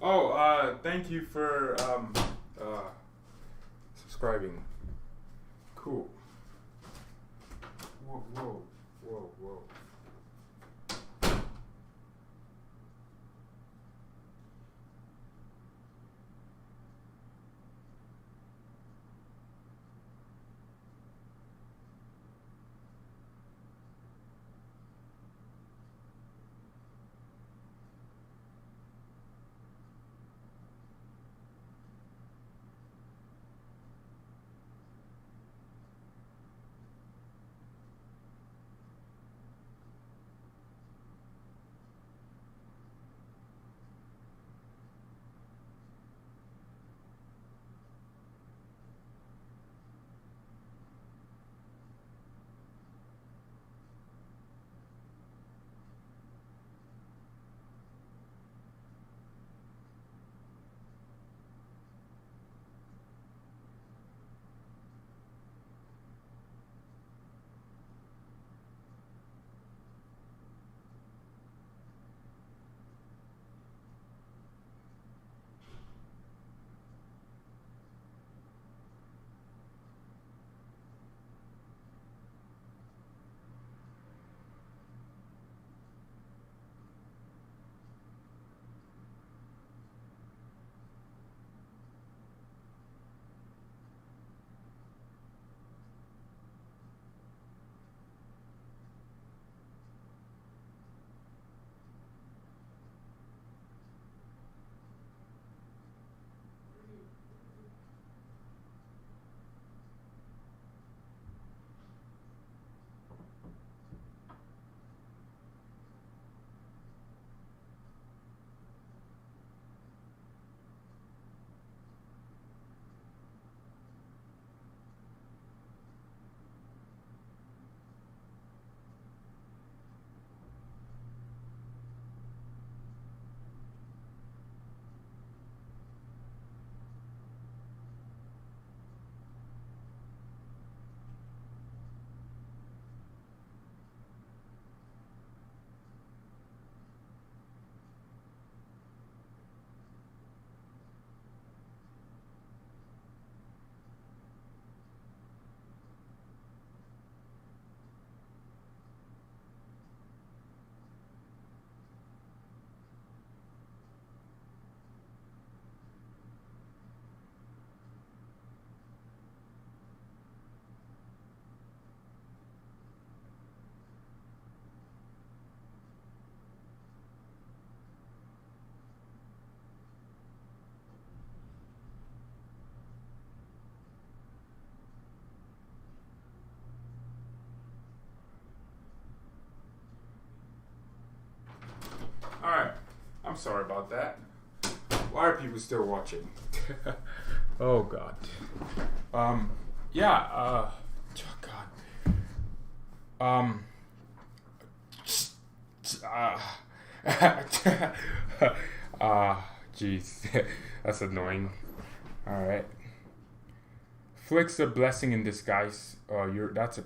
S1: Oh, thank you for subscribing. Cool. Whoa, whoa, whoa, whoa. I'm sorry about that. Why are people still watching? Oh God. Yeah. Oh God. Jeez. That's annoying. All right. Flick's a blessing in disguise. That's a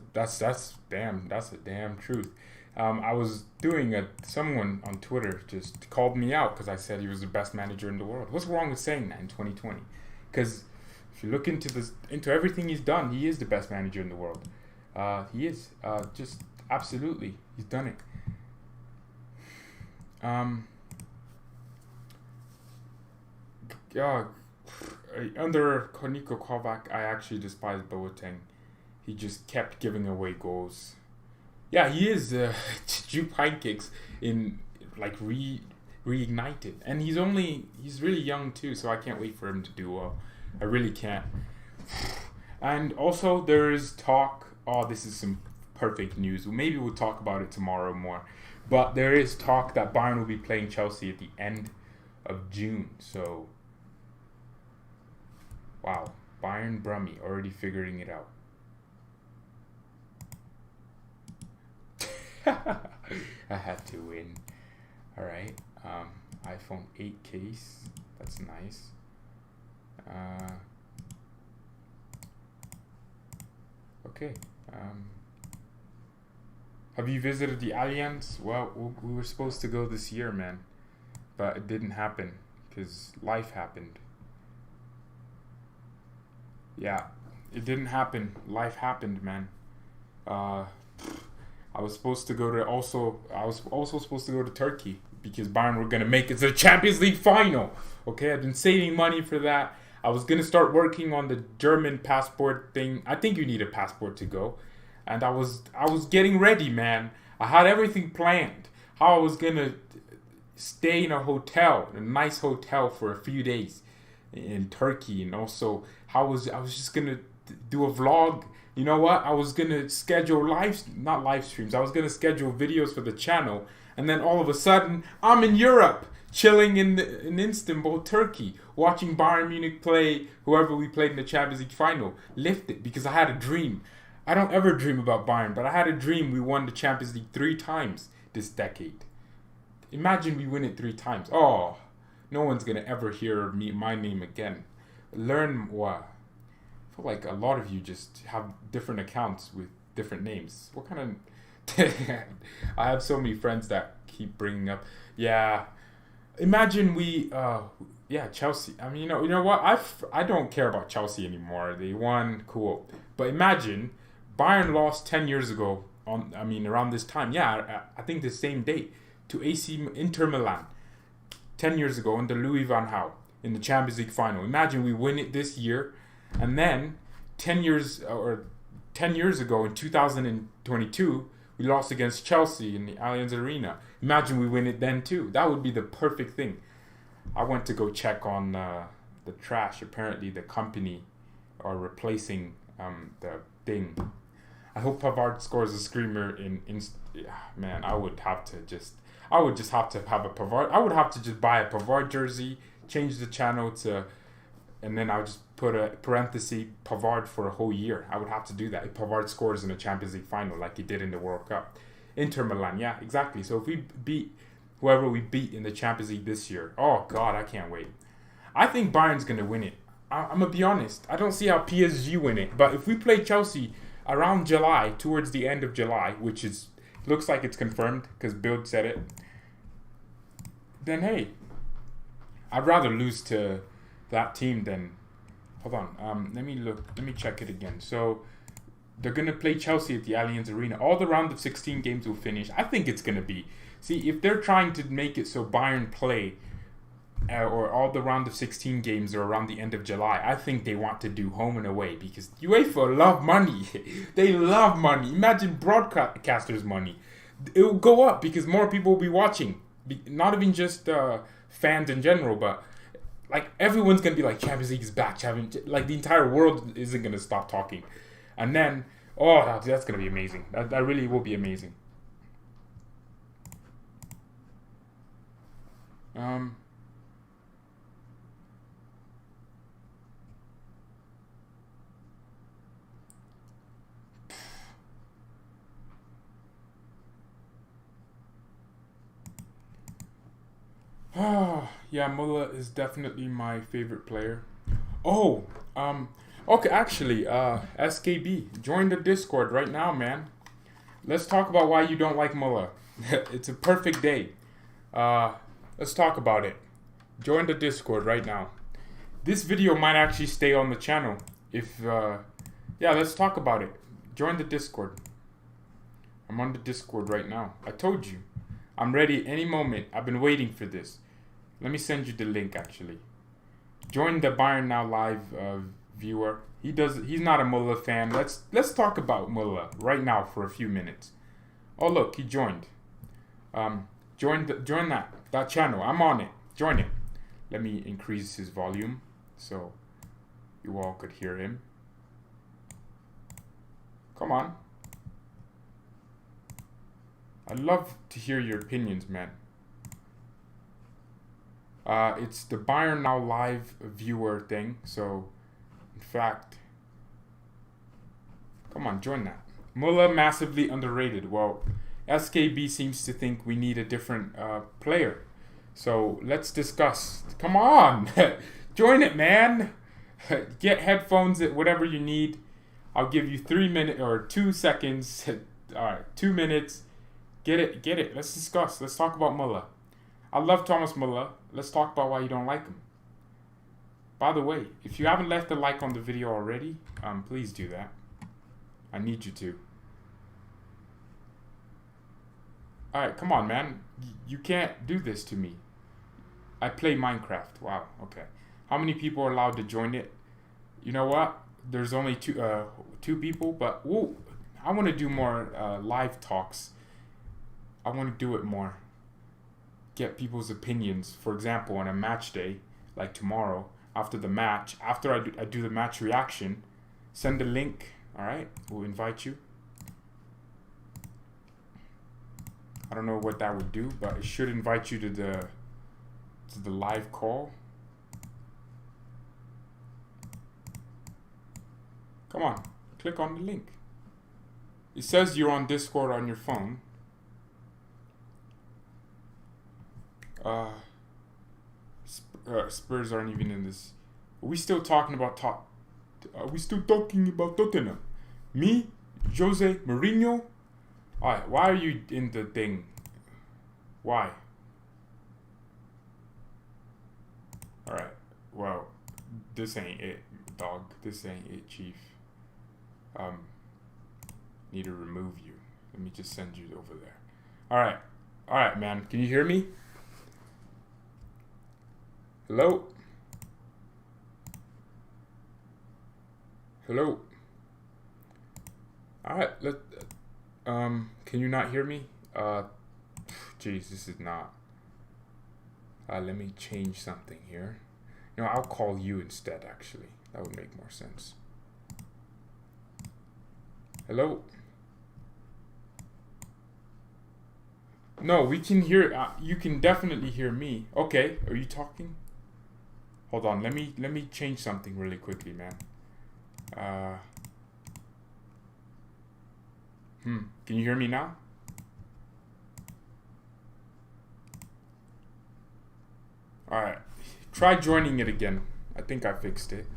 S1: damn truth. I was doing someone on Twitter just called me out because I said he was the best manager in the world. What's wrong with saying that in 2020? Because if you look into everything he's done, he is the best manager in the world. He is just absolutely. He's done it. Under Niko Kovac, I actually despise Boateng. He just kept giving away goals. Yeah, he is Jupe Heynckes in like reignited, and he's really young too, so I can't wait for him to do well. I really can't. And also there is talk. Oh, this is some perfect news. Maybe we'll talk about it tomorrow more. But there is talk that Bayern will be playing Chelsea at the end of June. So, wow, Bayern Brummy already figuring it out. I had to win. All right. iPhone 8 case. That's nice. Okay. Have you visited the Allianz? Well, we were supposed to go this year, man, but it didn't happen because life happened. Yeah, it didn't happen. Life happened, man. I was supposed to go to I was also supposed to go to Turkey because Bayern were gonna make it to the Champions League final. Okay, I've been saving money for that. I was gonna start working on the German passport thing. I think you need a passport to go, and I was getting ready, man. I had everything planned. How I was gonna stay in a nice hotel for a few days in Turkey, and also I was just gonna do a vlog. You know what? I was gonna schedule not live streams. I was gonna schedule videos for the channel, and then all of a sudden, I'm in Europe, chilling in Istanbul, Turkey, watching Bayern Munich play whoever we played in the Champions League final. Lift it because I had a dream. I don't ever dream about Bayern, but I had a dream we won the Champions League 3 times this decade. Imagine we win it 3 times. Oh, no one's gonna ever hear my name again. Learn what. I feel like a lot of you just have different accounts with different names. What kind of... I have so many friends that keep bringing up, yeah, imagine Chelsea. I mean, you know what? I don't care about Chelsea anymore. They won, cool. But imagine Bayern lost 10 years ago, around this time. Yeah, I think the same date, to Inter Milan. 10 years ago under Louis van Gaal in the Champions League final. Imagine we win it this year. And then 10 years ago in 2022, we lost against Chelsea in the Allianz Arena. Imagine we win it then too. That would be the perfect thing. I went to go check on the trash. Apparently the company are replacing the thing. I hope Pavard scores a screamer man, I would just have to have a Pavard. I would have to just buy a Pavard jersey, change the channel and then I would just put a parenthesis Pavard for a whole year. I would have to do that if Pavard scores in the Champions League final like he did in the World Cup. Inter Milan, yeah, exactly. So if we beat whoever we beat in the Champions League this year, oh God, I can't wait. I think Bayern's going to win it. I'm going to be honest. I don't see how PSG win it. But if we play Chelsea around July, towards the end of July, which looks like it's confirmed because Bild said it, then hey, I'd rather lose to that team than... Hold on. Let me check it again. So they're going to play Chelsea at the Allianz Arena. All the round of 16 games will finish. I think it's going to be... See, if they're trying to make it so Bayern play or all the round of 16 games are around the end of July, I think they want to do home and away because UEFA love money. They love money. Imagine broadcasters' money. It will go up because more people will be watching. Not even just fans in general, but... Like, everyone's going to be like, Champions League is back. Like, the entire world isn't going to stop talking. And then, that's going to be amazing. That really will be amazing. Um. Yeah, Muller is definitely my favorite player. Oh, okay, actually, SKB, join the Discord right now, man. Let's talk about why you don't like Muller. It's a perfect day. Uh, let's talk about it. Join the Discord right now. This video might actually stay on the channel. Yeah, let's talk about it. Join the Discord. I'm on the Discord right now. I told you. I'm ready any moment. I've been waiting for this. Let me send you the link, actually. Join the BayernNow live viewer. He's not a Muller fan. Let's talk about Muller right now for a few minutes. Oh look, he joined. Join that channel. I'm on it. Join it. Let me increase his volume so you all could hear him. Come on. I'd love to hear your opinions, man. It's the BayernNow live viewer thing. So, in fact, come on, join that. Muller massively underrated. Well, SKB seems to think we need a different player. So let's discuss. Come on, join it, man. Get headphones, whatever you need. I'll give you 3 minutes or 2 seconds. All right, 2 minutes. Get it. Let's discuss. Let's talk about Muller. I love Thomas Muller. Let's talk about why you don't like him. By the way, if you haven't left a like on the video already, please do that. I need you to. Alright, come on, man. You can't do this to me. I play Minecraft. Wow, okay. How many people are allowed to join it? You know what? There's only two people, but whoa, I want to do more live talks. I want to do it more. Get people's opinions. For example, on a match day, like tomorrow, after the match, after I do the match reaction, send a link. All right, we'll invite you. I don't know what that would do, but it should invite you to the live call. Come on, click on the link. It says you're on Discord on your phone. Spurs aren't even in this. Are we still talking about Are we still talking about Tottenham? Me, Jose Mourinho. Alright, why are you in the thing? Why? Alright, well, this ain't it, dog. This ain't it, chief. Need to remove you. Let me just send you over there. Alright, man. Can you hear me? Hello? Hello? Alright, can you not hear me? Jeez, this is not. Let me change something here. No, I'll call you instead, actually. That would make more sense. Hello? No, we can hear, you can definitely hear me. Okay, are you talking? Hold on, let me change something really quickly, man. Can you hear me now? Alright, try joining it again. I think I fixed it.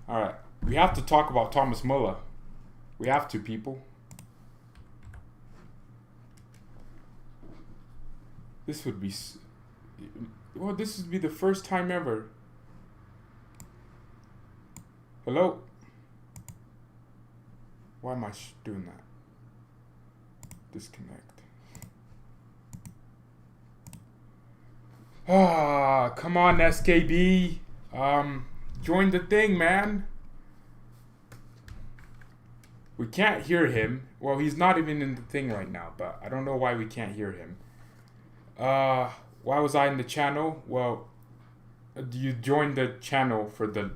S1: Alright, we have to talk about Thomas Muller. We have to, people. This would be... Well, this would be the first time ever. Hello? Why am I doing that? Disconnect. Come on, SKB. Join the thing, man. We can't hear him. Well, he's not even in the thing right now, but I don't know why we can't hear him. Why was I in the channel? Well, you joined the channel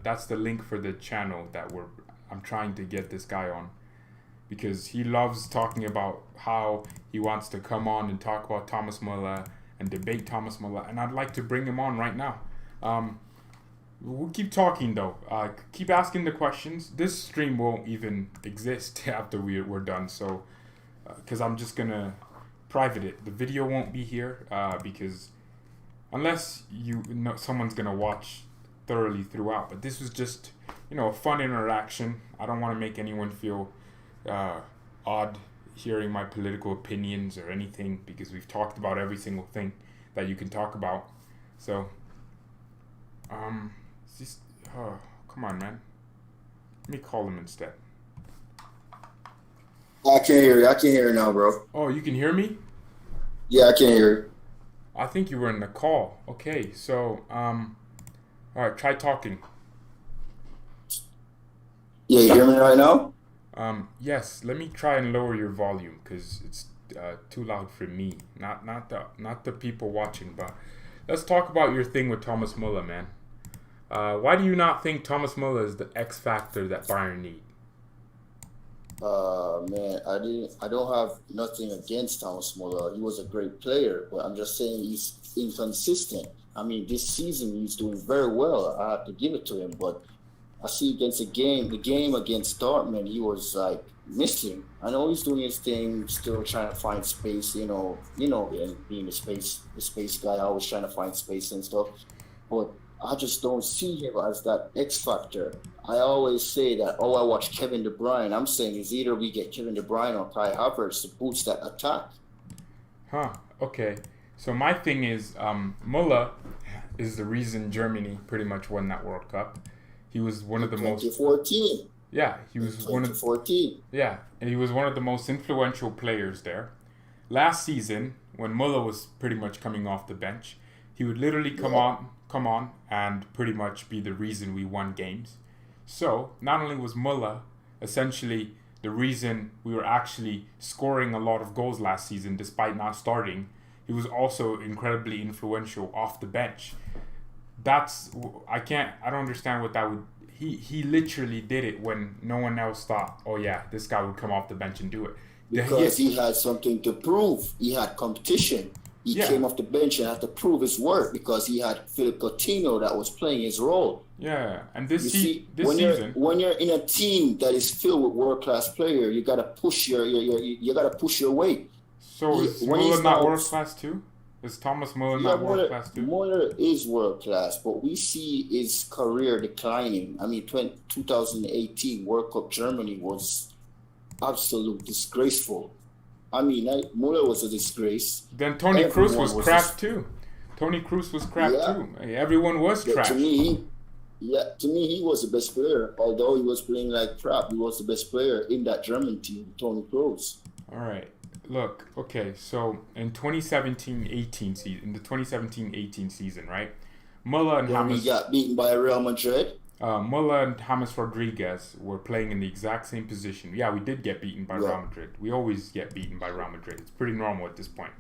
S1: that's the link for the channel that I'm trying to get this guy on, because he loves talking about how he wants to come on and talk about Thomas Muller and debate Thomas Muller, and I'd like to bring him on right now. We'll keep talking though. Keep asking the questions. This stream won't even exist after we're done, so because I'm just gonna private it. The video won't be here because unless someone's gonna watch thoroughly throughout. But this was just a fun interaction. I don't want to make anyone feel odd hearing my political opinions or anything, because we've talked about every single thing that you can talk about. So come on, man. Let me call him instead.
S2: I can't hear you. I can't hear you now, bro.
S1: Oh, you can hear me?
S2: Yeah, I can't hear you.
S1: I think you were in the call. Okay, so all right, try talking.
S2: Yeah, you hear me right now?
S1: Yes. Let me try and lower your volume because it's too loud for me, not the people watching. But let's talk about your thing with Thomas Muller, man. Why do you not think Thomas Muller is the X factor that Bayern need?
S2: Man, I don't have nothing against Thomas Muller. He was a great player, but I'm just saying he's inconsistent. I mean, this season he's doing very well. I have to give it to him, but I see against the game against Dortmund, he was like missing. I know he's doing his thing, still trying to find space. And being the space guy, always trying to find space and stuff. But I just don't see him as that X factor. I always say that, I watch Kevin De Bruyne. I'm saying it's either we get Kevin De Bruyne or Kai Havertz to boost that attack.
S1: Okay. So my thing is, Muller is the reason Germany pretty much won that World Cup. He was one of the
S2: 2014.
S1: Yeah, he was
S2: 2014.
S1: Yeah, and he was one of the most influential players there. Last season, when Muller was pretty much coming off the bench, he would literally come on and pretty much be the reason we won games. So, not only was Muller essentially the reason we were actually scoring a lot of goals last season despite not starting, he was also incredibly influential off the bench. I don't understand what that would... He literally did it when no one else thought, oh yeah, this guy would come off the bench and do it.
S2: Because he had something to prove. He had competition. He came off the bench and had to prove his worth because he had Philip Coutinho that was playing his role.
S1: Yeah, and this season,
S2: when you're in a team that is filled with world-class players, you gotta push your weight.
S1: So is Muller not world-class too? Is Thomas Muller not world-class too?
S2: Muller is world-class, but we see his career declining. I mean, 2018 World Cup Germany was absolutely disgraceful. I mean, Muller was a disgrace.
S1: Then Toni Kroos was crap too. Toni Kroos was crap too. Everyone was trash.
S2: To me, he was the best player. Although he was playing like crap, he was the best player in that German team, Toni Kroos.
S1: All right. Look, okay, so in 2017-18 season, right? Muller and
S2: James... he got beaten by Real Madrid.
S1: Muller and James Rodriguez were playing in the exact same position. Yeah, we did get beaten by Real Madrid. We always get beaten by Real Madrid. It's pretty normal at this point.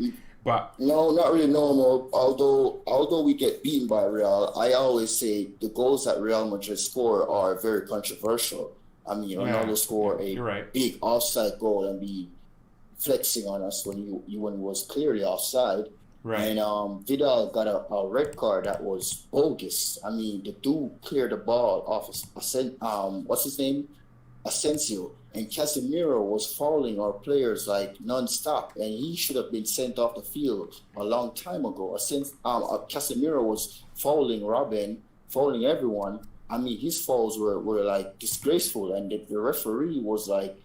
S1: But
S2: no, not really normal. Although we get beaten by Real, I always say the goals that Real Madrid score are very controversial. I mean, Ronaldo scored a big offside goal and be flexing on us when he was clearly offside.
S1: Right.
S2: And Vidal got a red card that was bogus. I mean, the dude cleared the ball off what's his name? Asensio. And Casemiro was fouling our players like non-stop, and he should have been sent off the field a long time ago. Casemiro was fouling Robin, fouling everyone. I mean, his fouls were like disgraceful, and the referee was like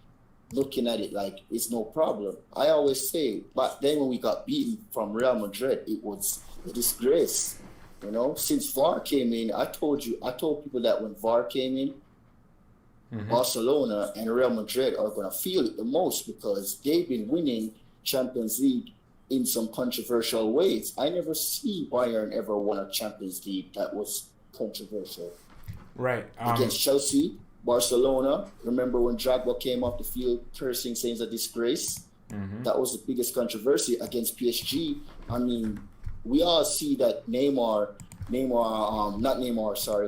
S2: looking at it like it's no problem. I always say, but then when we got beaten from Real Madrid, it was a disgrace. Since VAR came in, I told people that when VAR came in, Barcelona and Real Madrid are going to feel it the most because they've been winning Champions League in some controversial ways. I never see Bayern ever won a Champions League that was controversial.
S1: Right.
S2: Against Chelsea, Barcelona, remember when Drogba came off the field cursing, saying it's a disgrace? That was the biggest controversy. Against PSG, I mean, we all see that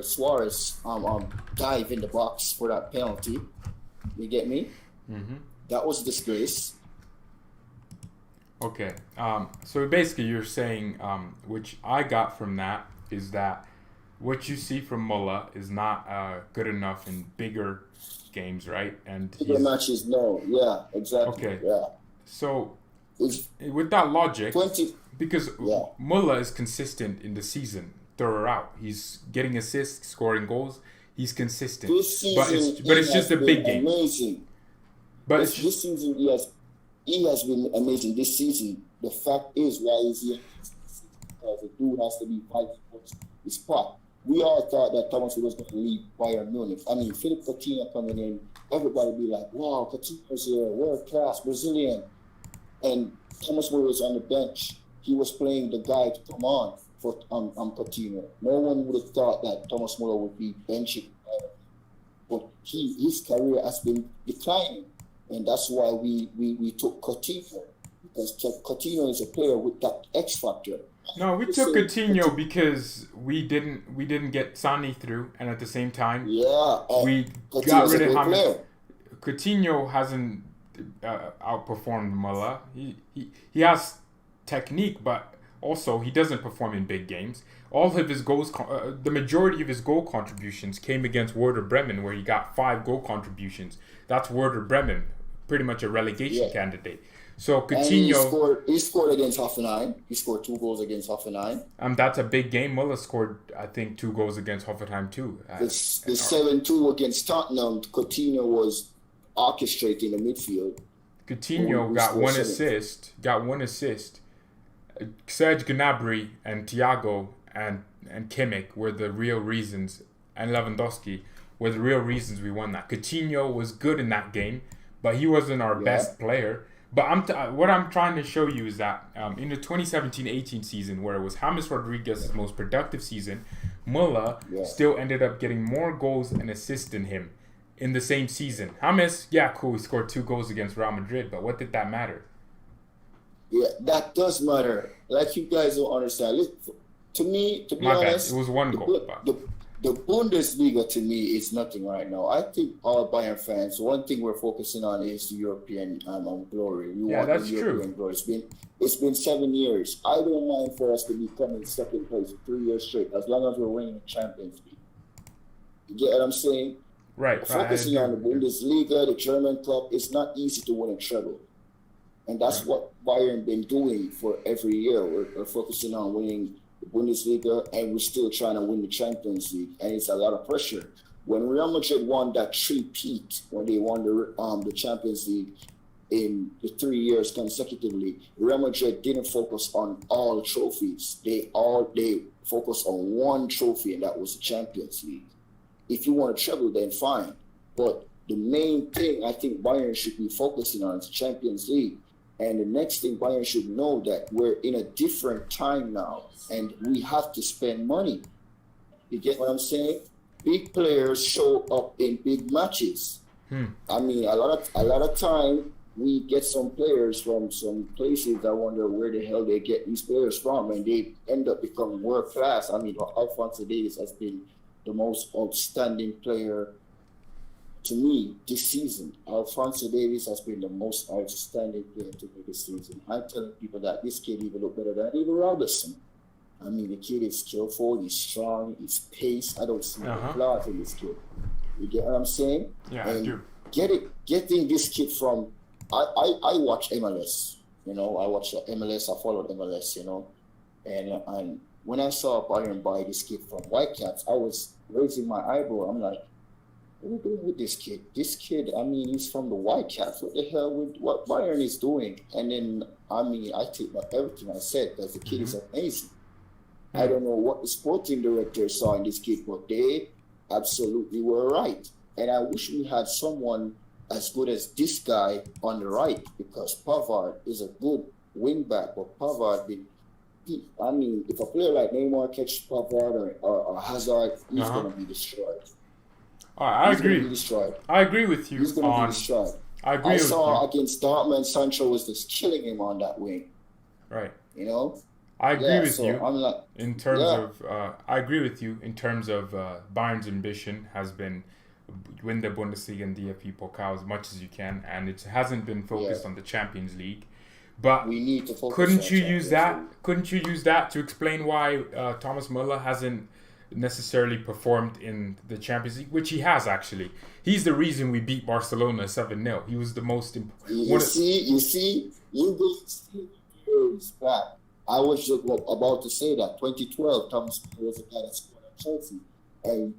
S2: Suarez dive in the box for that penalty. You get me? That was a disgrace.
S1: Okay. So basically, you're saying, which I got from that is that what you see from Muller is not good enough in bigger games, right? And
S2: Bigger
S1: he's
S2: matches, no. Yeah, exactly.
S1: okay.
S2: Yeah.
S1: So
S2: It's
S1: with that logic,
S2: 20.
S1: because
S2: Yeah.
S1: Muller is consistent in the season throughout, he's getting assists, scoring goals. He's consistent,
S2: This
S1: but
S2: season
S1: it's
S2: he
S1: just
S2: has
S1: the
S2: been
S1: big games.
S2: amazing.
S1: But it's just,
S2: This season he has been amazing this season. The fact is why he's here because the dude has to be fighting for his spot. We all thought that Thomas was going to leave Bayern Munich. I mean, Philip Coutinho coming in, everybody be like, wow, Coutinho's here, world class, Brazilian. And Thomas Muller was on the bench. He was playing the guy to come on for Coutinho. No one would have thought that Thomas Muller would be benching. But his career has been declining. And that's why we took Coutinho. Because Coutinho is a player with that X factor.
S1: no, we took Coutinho because we didn't get Sane through, and at the same time, we got rid of James. Coutinho hasn't outperformed Muller. He has technique, but also he doesn't perform in big games. All of his goals, the majority of his goal contributions came against Werder Bremen, where he got 5 goal contributions. That's Werder Bremen, pretty much a relegation candidate. So Coutinho,
S2: he scored against Hoffenheim. He scored 2 goals against Hoffenheim.
S1: That's a big game. Muller scored, I think, 2 goals against Hoffenheim too.
S2: The 7-2 against Tottenham, Coutinho was orchestrating the midfield.
S1: Coutinho got one assist. Serge Gnabry and Thiago and Kimmich were the real reasons, and Lewandowski were the real reasons we won that. Coutinho was good in that game, but he wasn't our best player. But what I'm trying to show you is that in the 2017-18 season, where it was James Rodriguez's most productive season, Muller still ended up getting more goals and assists than him in the same season. James, cool, he scored 2 goals against Real Madrid, but what did that matter?
S2: Yeah, that does matter. Like, you guys don't understand. To be honest,
S1: it was 1 goal.
S2: The Bundesliga to me is nothing right now. I think all Bayern fans, one thing we're focusing on is the European glory. We want
S1: that's
S2: the European glory. It's been 7 years. I don't mind for us to be coming second place 3 years straight, as long as we're winning the Champions League. You get what I'm saying?
S1: Right.
S2: Focusing on the Bundesliga, the German club, it's not easy to win a treble. And that's what Bayern been doing for every year. We're focusing on winning the Bundesliga, and we're still trying to win the Champions League. And it's a lot of pressure. When Real Madrid won that three-peat, when they won the Champions League in the 3 years consecutively, Real Madrid didn't focus on all trophies. They focused on one trophy, and that was the Champions League. If you want a treble, then fine. But the main thing I think Bayern should be focusing on is the Champions League. And the next thing Bayern should know that we're in a different time now, and we have to spend money. You get what I'm saying? Big players show up in big matches. I mean, a lot of time we get some players from some places. I wonder where the hell they get these players from, and they end up becoming world class. I mean, Alphonso Davies has been the most outstanding player to me this season. Alphonso Davies has been the most outstanding player to me this season. I'm telling people that this kid even look better than even Robertson. I mean, the kid is skillful, he's strong, he's pace. I don't see any flaws in this kid. You get what I'm saying?
S1: Yeah,
S2: and
S1: I do.
S2: Getting this kid from, I watch MLS, you know, I watch MLS, I followed MLS, you know, and when I saw Bayern buy this kid from Whitecaps, I was raising my eyebrow. I'm like, what are we doing with this kid? This kid, I mean, he's from the Whitecaps. What the hell with what Bayern is doing? And then, I mean, I take everything I said because the kid is amazing. I don't know what the sporting director saw in this kid, but they absolutely were right. And I wish we had someone as good as this guy on the right, because Pavard is a good wing back, but Pavard I mean, if a player like Neymar catches Pavard or Hazard, he's going to be destroyed.
S1: I agree. I agree with you.
S2: He's going to be destroyed. I saw against Dortmund, Sancho was just killing him on that wing.
S1: Right.
S2: You know?
S1: I agree with you.
S2: I'm like,
S1: in terms of, I agree with you in terms of Bayern's ambition has been win the Bundesliga and DFB Pokal as much as you can, and it hasn't been focused on the Champions League. But
S2: we need to focus
S1: couldn't
S2: on
S1: you use that?
S2: Champions League.
S1: Couldn't you use that to explain why Thomas Müller hasn't necessarily performed in the Champions League, which he has actually. He's the reason we beat Barcelona 7-0. He was the most important.
S2: You see, you guys years back. I was just about to say that 2012, Thomas Müller was a guy that scored at Chelsea, and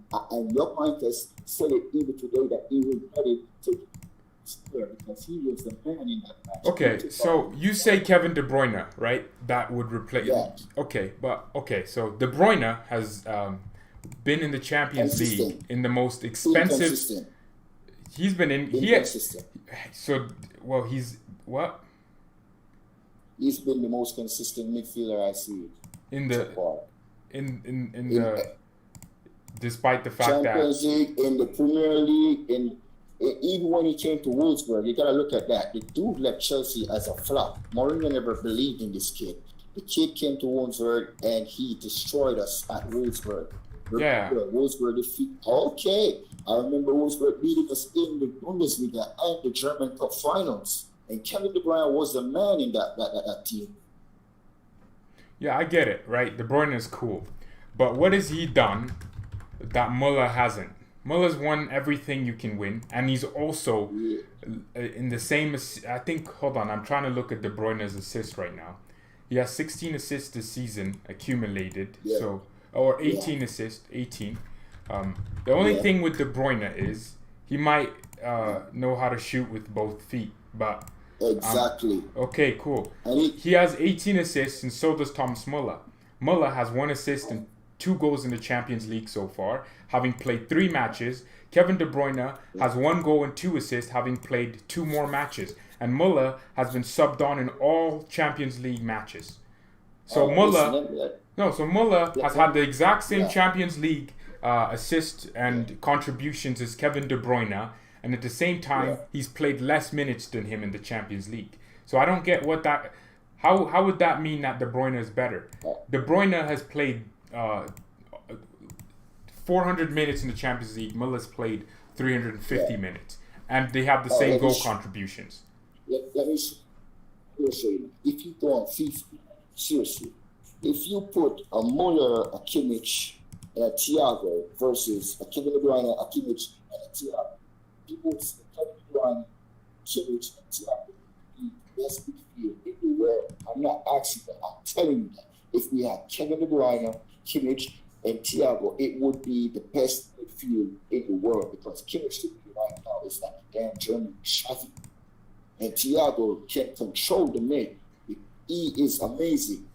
S2: your point has said it even today that he was ready to score because he was the man in that match.
S1: Okay, so you say Kevin De Bruyne, right? That would replace.
S2: Yeah.
S1: Okay, so De Bruyne has been in the Champions League in the most expensive.
S2: Inconsistent.
S1: He's been in.
S2: Inconsistent.
S1: He's what?
S2: He's been the most consistent midfielder I see.
S1: In the despite the fact
S2: Champions League, in the Premier League, even when he came to Wolfsburg, you gotta look at that. The dude left Chelsea as a flop. Mourinho never believed in this kid. The kid came to Wolfsburg and he destroyed us at Wolfsburg.
S1: Yeah.
S2: Wolfsburg defeat. Okay, I remember Wolfsburg beating us in the Bundesliga and the German Cup finals. And Kevin De Bruyne was the man in that team.
S1: Yeah, I get it, right? De Bruyne is cool. But what has he done that Müller hasn't? Muller's won everything you can win. And he's also in the same... I think... Hold on. I'm trying to look at De Bruyne's assists right now. He has 16 assists this season accumulated.
S2: Yeah.
S1: So, or 18 assists. 18. The only thing with De Bruyne is he might know how to shoot with both feet. But...
S2: Exactly.
S1: Okay, cool.
S2: And
S1: he has 18 assists, and so does Thomas Müller. Müller has 1 assist and 2 goals in the Champions League so far, having played 3 matches. Kevin De Bruyne has 1 goal and 2 assists, having played 2 more matches. And Müller has been subbed on in all Champions League matches. So Müller has had the exact same Champions League assist and contributions as Kevin De Bruyne. And at the same time, he's played less minutes than him in the Champions League. So I don't get what that... How would that mean that De Bruyne is better? De Bruyne has played 400 minutes in the Champions League. Muller's played 350 minutes. And they have the same goal contributions.
S2: Let me show you. If you go on FIFA, seriously, if you put a Muller, a Kimmich, and a Thiago versus a Kevin De Bruyne, a Kimmich, and a Thiago, people say Kevin De Bruyne, Kimmich, and Thiago the best midfield in the world. I'm not asking that. I'm telling you that. If we had Kevin De Bruyne, Kimmich, and Thiago, it would be the best midfield in the world because Kimmich right now is like a damn German Xavi. And Thiago can control the mid. He is amazing.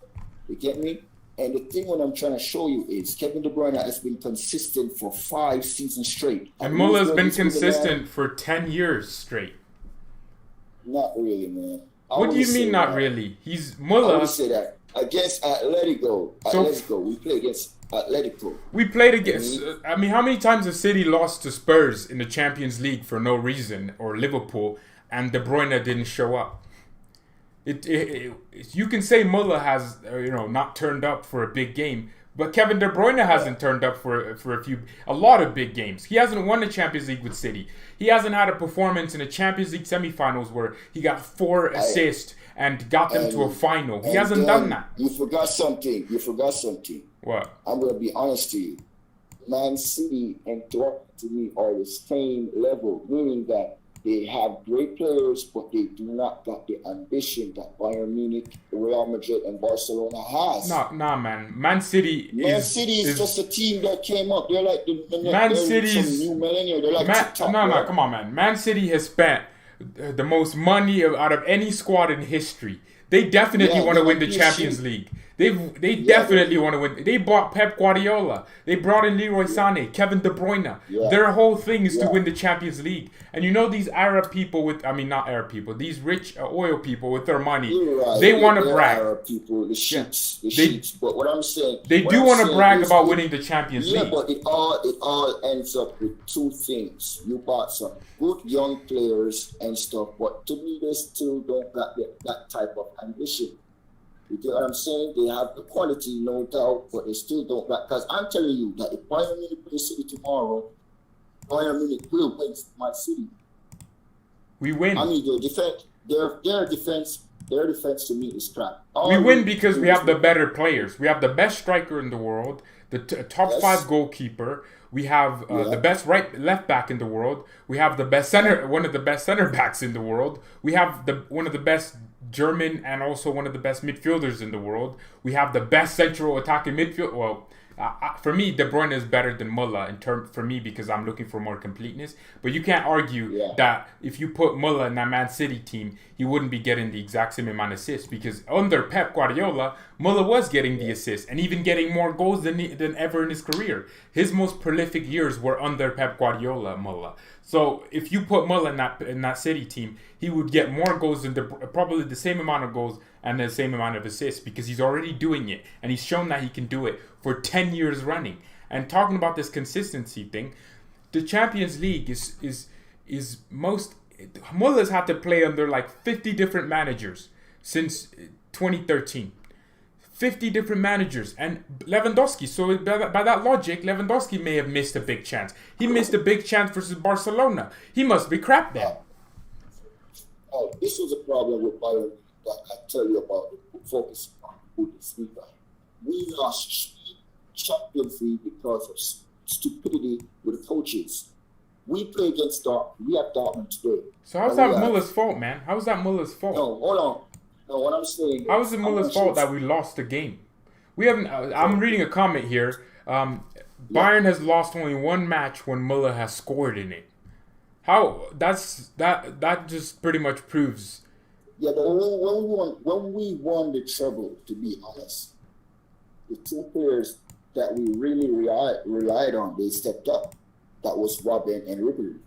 S2: You get me? And the thing what I'm trying to show you is Kevin De Bruyne has been consistent for 5 seasons straight.
S1: And Muller's been consistent for 10 years straight.
S2: Not really, man.
S1: What do you mean not really? He's Müller.
S2: I would say that. Against Atletico. We play against Atletico.
S1: We played against... I mean, how many times has City lost to Spurs in the Champions League for no reason? Or Liverpool, and De Bruyne didn't show up? You can say Müller has, not turned up for a big game, but Kevin De Bruyne hasn't turned up for a lot of big games. He hasn't won the Champions League with City. He hasn't had a performance in the Champions League semifinals where he got 4 assists and got them to a final. He hasn't done that.
S2: You forgot something.
S1: What?
S2: I'm going to be honest to you. Man City and Dortmund to me are the same level, meaning that they have great players, but they do not got the ambition that Bayern Munich, Real Madrid, and Barcelona has.
S1: Nah, man. Man City
S2: is just a team that came up. They're like the new millennial. They're like TikTok.
S1: No, come on, man. Man City has spent the most money out of any squad in history. They definitely want to win the Champions League. They definitely want to win. They bought Pep Guardiola. They brought in Leroy Sané, Kevin De Bruyne. Their whole thing is to win the Champions League. And these Arab people not Arab people, these rich oil people with their money, they want to brag.
S2: Arab people, the sheiks. But what I'm saying,
S1: they do want to brag about winning the Champions League.
S2: Yeah, but it all ends up with 2 things. You bought some good young players and stuff, but to me, they still don't got that type of ambition. You get what I'm saying? They have the quality, no doubt, but they still don't. Because I'm telling you that if Bayern Munich plays City tomorrow, Bayern Munich will win Man City.
S1: We win.
S2: I mean, their defense Their defense to me is crap.
S1: We win because we have the better players. We have the best striker in the world, the top 5 goalkeeper. We have the best left back in the world. We have the best one of the best center backs in the world. We have one of the best German and also one of the best midfielders in the world. We have the best central attacking midfield. Well, for me, De Bruyne is better than Muller for me because I'm looking for more completeness. But you can't argue that if you put Muller in that Man City team, he wouldn't be getting the exact same amount of assists because under Pep Guardiola, Muller was getting the assists and even getting more goals than ever in his career. His most prolific years were under Pep Guardiola, Muller. So if you put Muller in that City team, he would get more goals than probably the same amount of goals and the same amount of assists because he's already doing it and he's shown that he can do it for 10 years running. And talking about this consistency thing, the Champions League is most Muller's had to play under like 50 different managers since 2013. 50 different managers and Lewandowski. So by that logic, Lewandowski may have missed a big chance. He missed a big chance versus Barcelona. He must be crap then.
S2: Oh, this was a problem with Bayern that I tell you about. Focus on Bundesliga. We lost Champions League because of stupidity with the coaches. We play against Dortmund. We have Dortmund today.
S1: So how's that Muller's fault, man? How's that Muller's fault?
S2: No, hold on. No, what I'm saying.
S1: How is it Muller's fault that we lost the game? We haven't. I'm reading a comment here. Bayern has lost only one match when Muller has scored in it. How? That just pretty much proves.
S2: Yeah, but when we won the treble, to be honest, the 2 players that we really relied on, they stepped up. That was Robin and Ribéry.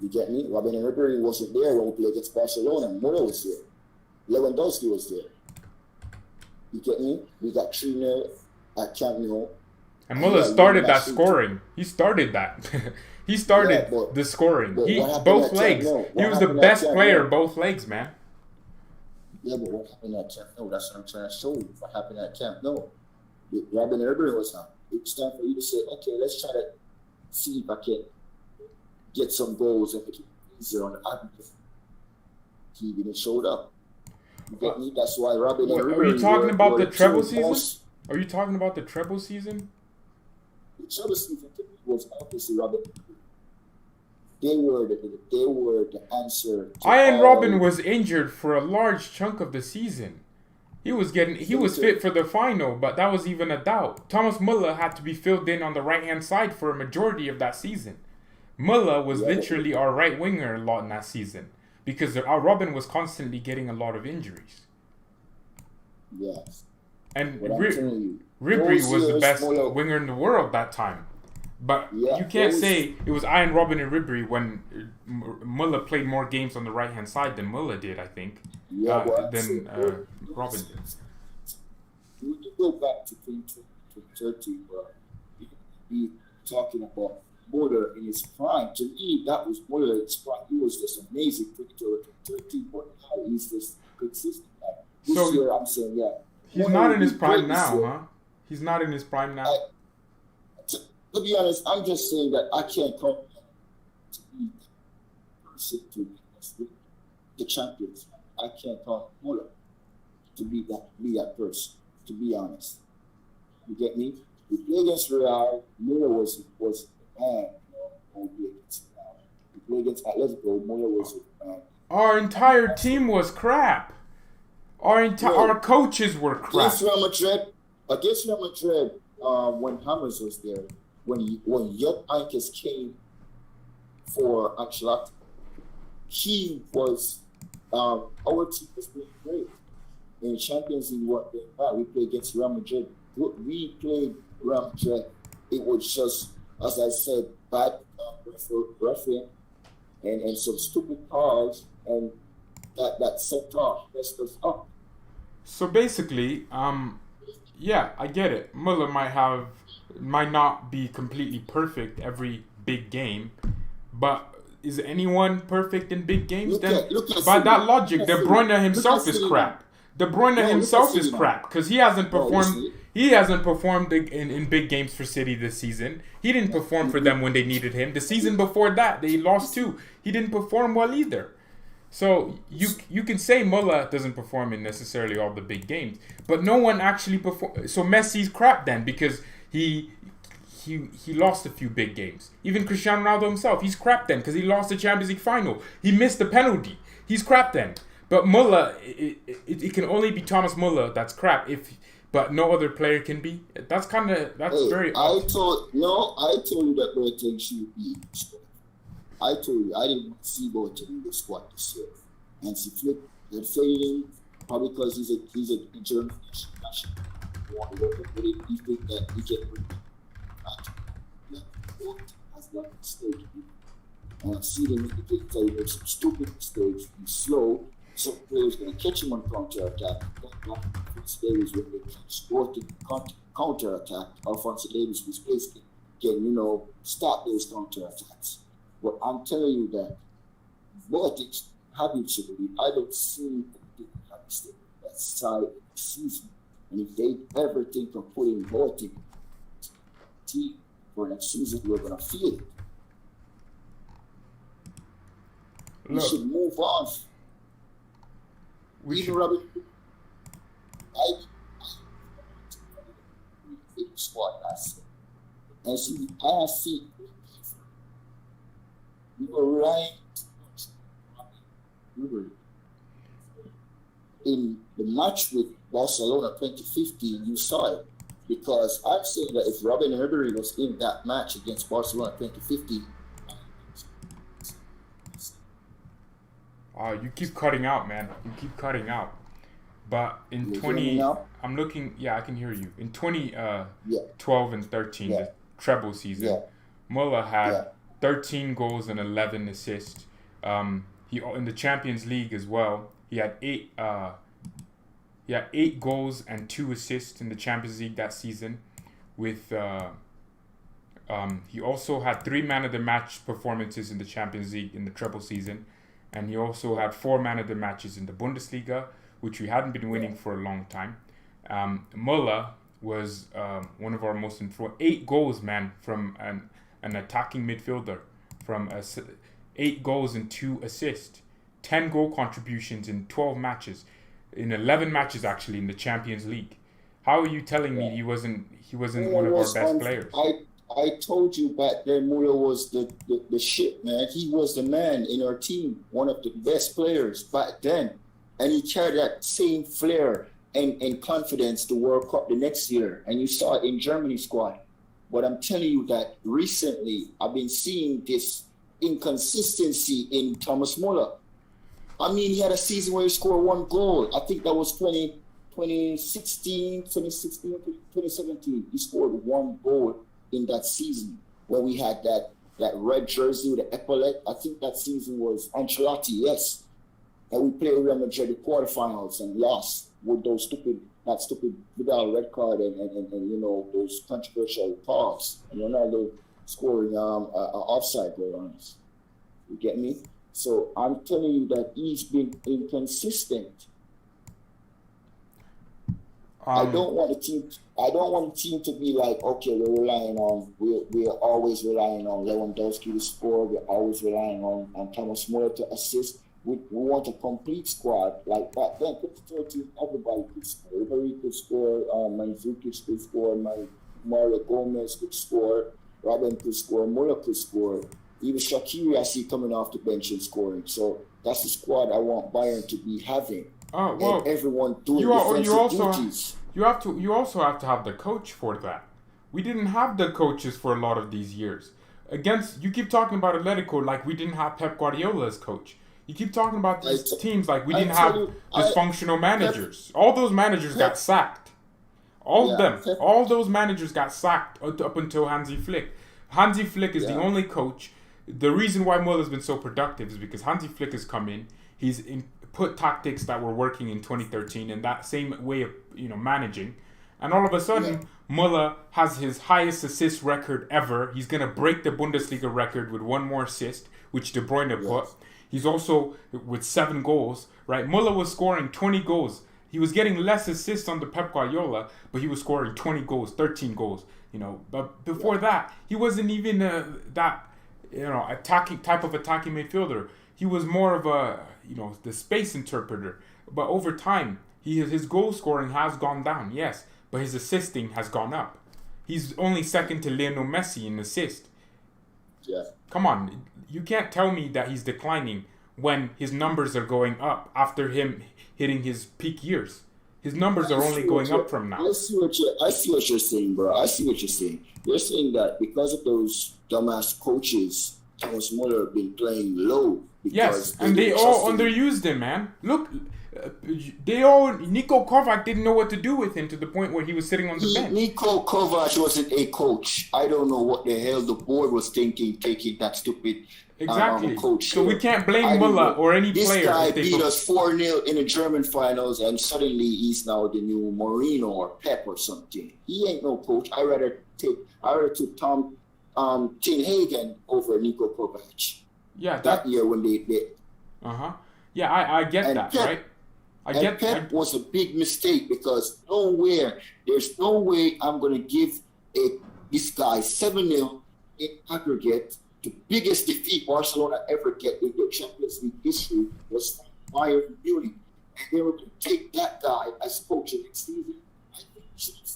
S2: You get me? Robin and Ribéry wasn't there when we played against Barcelona. Muller was there. Lewandowski was there. You get me? We got 3-0 at Camp Nou.
S1: And Muller started that scoring. He started that. He started the scoring. Both legs. He was the best player, both legs, man.
S2: Yeah, but what happened at Camp Nou? That's what I'm trying to show you. What happened at Camp Nou? Robin and Ribéry was on. It's time for you to say, okay, let's try to see if I can get some goals and make it easier on the admin. He didn't show up. That's why Robin and Ribéry.
S1: Are you talking about the treble season? Are you talking about the treble season?
S2: The treble season was obviously Robin. They were the answer.
S1: Ian Robin was injured for a large chunk of the season. He was fit for the final, but that was even a doubt. Thomas Muller had to be filled in on the right-hand side for a majority of that season. Muller was literally our right winger a lot in that season because our Robin was constantly getting a lot of injuries.
S2: Yes.
S1: And Ribéry was the best winger in the world that time. But you can't say it was Ian Robin and Ribéry when Muller played more games on the right-hand side than Muller did, I think. Than Robin did.
S2: When you go back to 2013, you be talking about Muller in his prime. To me, that was Muller in his prime. He was just amazing 2013, but now he's just consistent. This year, I'm saying,
S1: he's not in his prime now, huh? He's not in his prime now.
S2: To be honest, I'm just saying that I can't come to be the champions. I can't call Muller to be that person. To be honest, you get me. We play against Real. Muller was the man. We play against Atletico. Muller was the man.
S1: Our entire team was crap. Our coaches were crap.
S2: Against Real Madrid, when Hammers was there. When Jupp Heynckes came for Ancelotti, he was our team was playing great. In Champions League, we played against Real Madrid. We played Real Madrid. It was just, as I said, bad refereeing and some stupid calls, and that set off messed us up.
S1: So basically, I get it. Muller might not be completely perfect every big game, but is anyone perfect in big games? By that logic, De Bruyne himself is crap. De Bruyne himself is crap because he hasn't performed. He hasn't performed in big games for City this season. He didn't perform for them when they needed him. The season before that, they lost too. He didn't perform well either. So you can say Muller doesn't perform in necessarily all the big games, but no one actually perform. So Messi's crap then because he lost a few big games. Even Cristiano Ronaldo himself, he's crap then because he lost the Champions League final. He missed the penalty. He's crap then. But Muller, it can only be Thomas Muller that's crap but no other player can be. That's very.
S2: I told you that Boateng should be. I told you I didn't see Boateng in the squad this year. And Flick, they're failing probably because he's a German national. You want to work with him, you think that he can bring him back. Has not mistake. And I've seen him make some stupid mistakes. He's slow. Some players going to catch him on counter-attack. Alphonso Davies when they catch Boateng counter-attack. Alphonso Davies was basically can, stop those counter-attacks. But I'm telling you that Boateng's habitually, I don't see anything happen that side of the season. And if they ever think of putting Boateng team for next season, we're going to feel it. We should move on. Even Robin, I squad last year. And see, I see we were relying in the match with Barcelona 2015, you saw it. Because I'm saying that if Robin Ribery was in that match against Barcelona 2015,
S1: you keep cutting out, man. You keep cutting out. But in 20, I'm looking. Yeah, I can hear you. In 2012 and 13, the treble season, Muller had 13 goals and 11 assists. He in the Champions League as well. He had 8 goals and 2 assists in the Champions League that season. With he also had 3 man of the match performances in the Champions League in the treble season. And he also had 4 man of the matches in the Bundesliga, which we hadn't been winning for a long time. Muller was one of our most 8 goals, man, from an attacking midfielder, from 8 goals and 2 assists, 10 goal contributions in 12 matches, in 11 matches actually in the Champions League. How are you telling me he wasn't one of our best players?
S2: I told you back then Muller was the shit, man. He was the man in our team, one of the best players back then. And he carried that same flair and confidence to World Cup the next year. And you saw it in Germany's squad. But I'm telling you that recently I've been seeing this inconsistency in Thomas Muller. I mean, he had a season where he scored 1 goal. I think that was 2017. He scored 1 goal in that season where we had that red jersey with the epaulette. I think that season was Ancelotti, yes. And we played Real Madrid the quarterfinals and lost with those stupid Vidal red card and those controversial calls. And Ronaldo scoring an offside goal on us. You get me? So I'm telling you that he's been inconsistent. I don't want the team to be like, okay, we're always relying on Lewandowski to score. We're always relying on Thomas Muller to assist. We want a complete squad like that. Then 2013, everybody could score. Everybody could score. Mandzukic could score. Mario Gomez could score. Robin could score. Muller could score. Even Shaqiri, I see coming off the bench and scoring. So that's the squad I want Bayern to be having. And everyone doing defensive duties.
S1: You also have to have the coach for that. We didn't have the coaches for a lot of these years. You keep talking about Atletico like we didn't have Pep Guardiola as coach. You keep talking about these teams like we didn't have dysfunctional managers. All those managers got sacked. All those managers got sacked up until Hansi Flick. Hansi Flick is the only coach. The reason why Muller's been so productive is because Hansi Flick has come in. He's put tactics that were working in 2013 and that same way of managing. And all of a sudden, Muller has his highest assist record ever. He's going to break the Bundesliga record with 1 more assist, which De Bruyne put. He's also with 7 goals, right? Muller was scoring 20 goals. He was getting less assists under Pep Guardiola, but he was scoring 20 goals, 13 goals. But before that, he wasn't even attacking midfielder. he was more of a, the space interpreter. But over time, his goal scoring has gone down, yes, but his assisting has gone up. He's only second to Lionel Messi in assist.
S2: Yeah.
S1: Come on, you can't tell me that he's declining when his numbers are going up after him hitting his peak years. His numbers are only going up from now.
S2: I see what you're saying, bro. I see what you're saying. You're saying that because of those dumbass coaches, Thomas Muller been playing low.
S1: Yes, and they all underused him, man. Look, Niko Kovac didn't know what to do with him to the point where he was sitting on the bench.
S2: Niko Kovac wasn't a coach. I don't know what the hell the board was thinking, taking that stupid coach.
S1: So we can't blame Muller or any player.
S2: This guy beat us 4-0 in the German finals, and suddenly he's now the new Mourinho or Pep or something. He ain't no coach. I rather take Tom Ten Hagen over Niko Kovac.
S1: Yeah,
S2: that year when they
S1: Yeah, I get that,
S2: Pep,
S1: right?
S2: Pep was a big mistake because there's no way I'm going to give this guy 7-0 in aggregate. The biggest defeat Barcelona ever get in their Champions League history was Bayern Munich. And they were going to take that guy as coach next season. I think he should have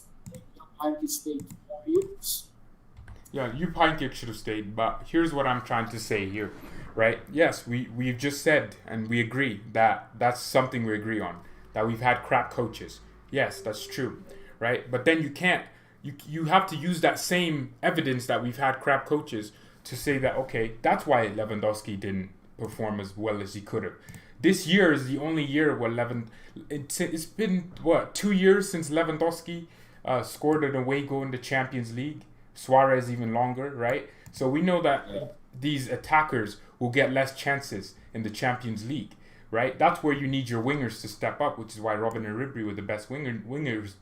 S2: stayed for 4 years.
S1: Yeah, Pankik should have stayed, but here's what I'm trying to say here, right? Yes, we've just said, and we agree that that's something we agree on, that we've had crap coaches. Yes, that's true, right? But then you have to use that same evidence that we've had crap coaches to say that, okay, that's why Lewandowski didn't perform as well as he could have. This year is the only year where it's been, 2 years since Lewandowski scored an away goal in the Champions League. Suarez even longer, right? So we know that these attackers will get less chances in the Champions League, right? That's where you need your wingers to step up, which is why Robin and Ribery were the best wingers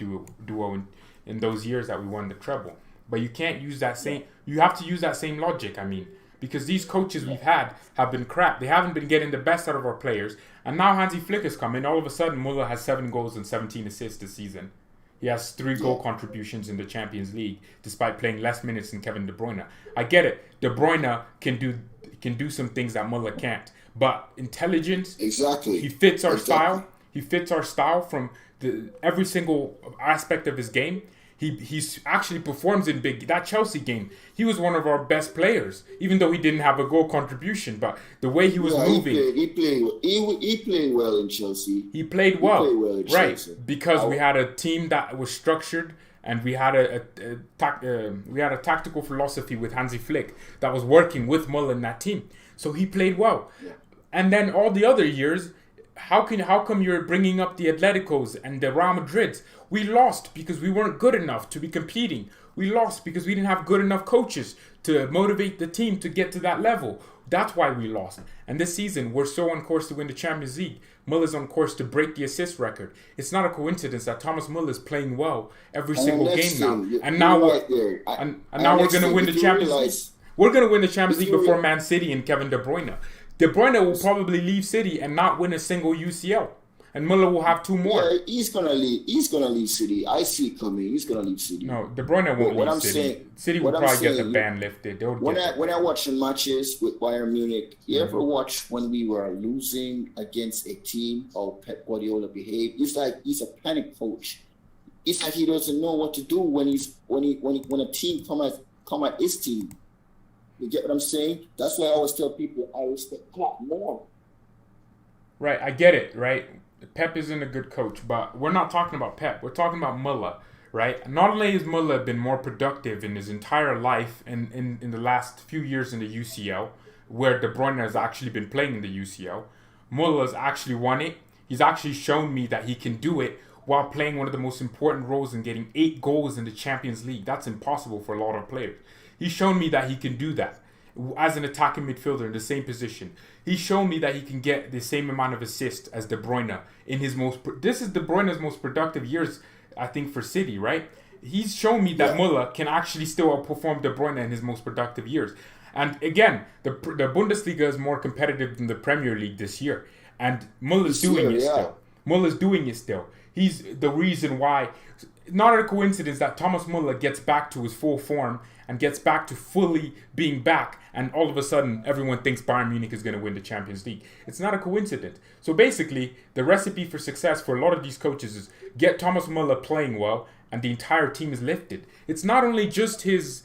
S1: duo in those years that we won the treble. But you can't use that same. You have to use that same logic. I mean, because these coaches we've had have been crap. They haven't been getting the best out of our players. And now Hansi Flick has come in. All of a sudden, Muller has 7 goals and 17 assists this season. He has 3 goal contributions in the Champions League, despite playing less minutes than Kevin De Bruyne. I get it. De Bruyne can do some things that Muller can't. But intelligence,
S2: exactly.
S1: He fits our style. He fits our style from every single aspect of his game. He's actually performs in big. That Chelsea game, he was one of our best players, even though he didn't have a goal contribution. But the way he was moving,
S2: he played well in Chelsea.
S1: He played well in Chelsea. Because we had a team that was structured, and we had a tactical philosophy with Hansi Flick that was working with Muller in that team. So he played well. Yeah. And then all the other years, how come you're bringing up the Atleticos and the Real Madrids? We lost because we weren't good enough to be competing. We lost because we didn't have good enough coaches to motivate the team to get to that level. That's why we lost. And this season, we're so on course to win the Champions League. Muller's on course to break the assist record. It's not a coincidence that Thomas Muller's playing well every single game now. And now we're going to win the Champions League. We're going to win the Champions League before Man City and Kevin De Bruyne. De Bruyne will probably leave City and not win a single UCL. And Muller will have 2 more.
S2: Yeah, he's gonna leave City. I see it coming. He's gonna leave City.
S1: No, De Bruyne won't leave City. City will probably get the ban lifted.
S2: When I watch the matches with Bayern Munich, you ever watch when we were losing against a team, how Pep Guardiola behaved? It's like he's a panic coach. It's like he doesn't know what to do when a team come at his team. You get what I'm saying? That's why I always tell people I respect Klopp more.
S1: Right, I get it, right? Pep isn't a good coach, but we're not talking about Pep. We're talking about Muller, right? Not only has Muller been more productive in his entire life in the last few years in the UCL, where De Bruyne has actually been playing in the UCL, Muller's actually won it. He's actually shown me that he can do it while playing one of the most important roles in getting 8 goals in the Champions League. That's impossible for a lot of players. He's shown me that he can do that as an attacking midfielder in the same position. He's shown me that he can get the same amount of assists as De Bruyne in his this is De Bruyne's most productive years, I think, for City, right? He's shown me that Muller can actually still outperform De Bruyne in his most productive years. And again, the Bundesliga is more competitive than the Premier League this year. And Muller's doing it still. Muller's doing it still. he's the reason why. Not a coincidence that Thomas Müller gets back to his full form and gets back to fully being back, and all of a sudden everyone thinks Bayern Munich is going to win the Champions League. It's not a coincidence. So basically, the recipe for success for a lot of these coaches is get Thomas Müller playing well, and the entire team is lifted. It's not only just his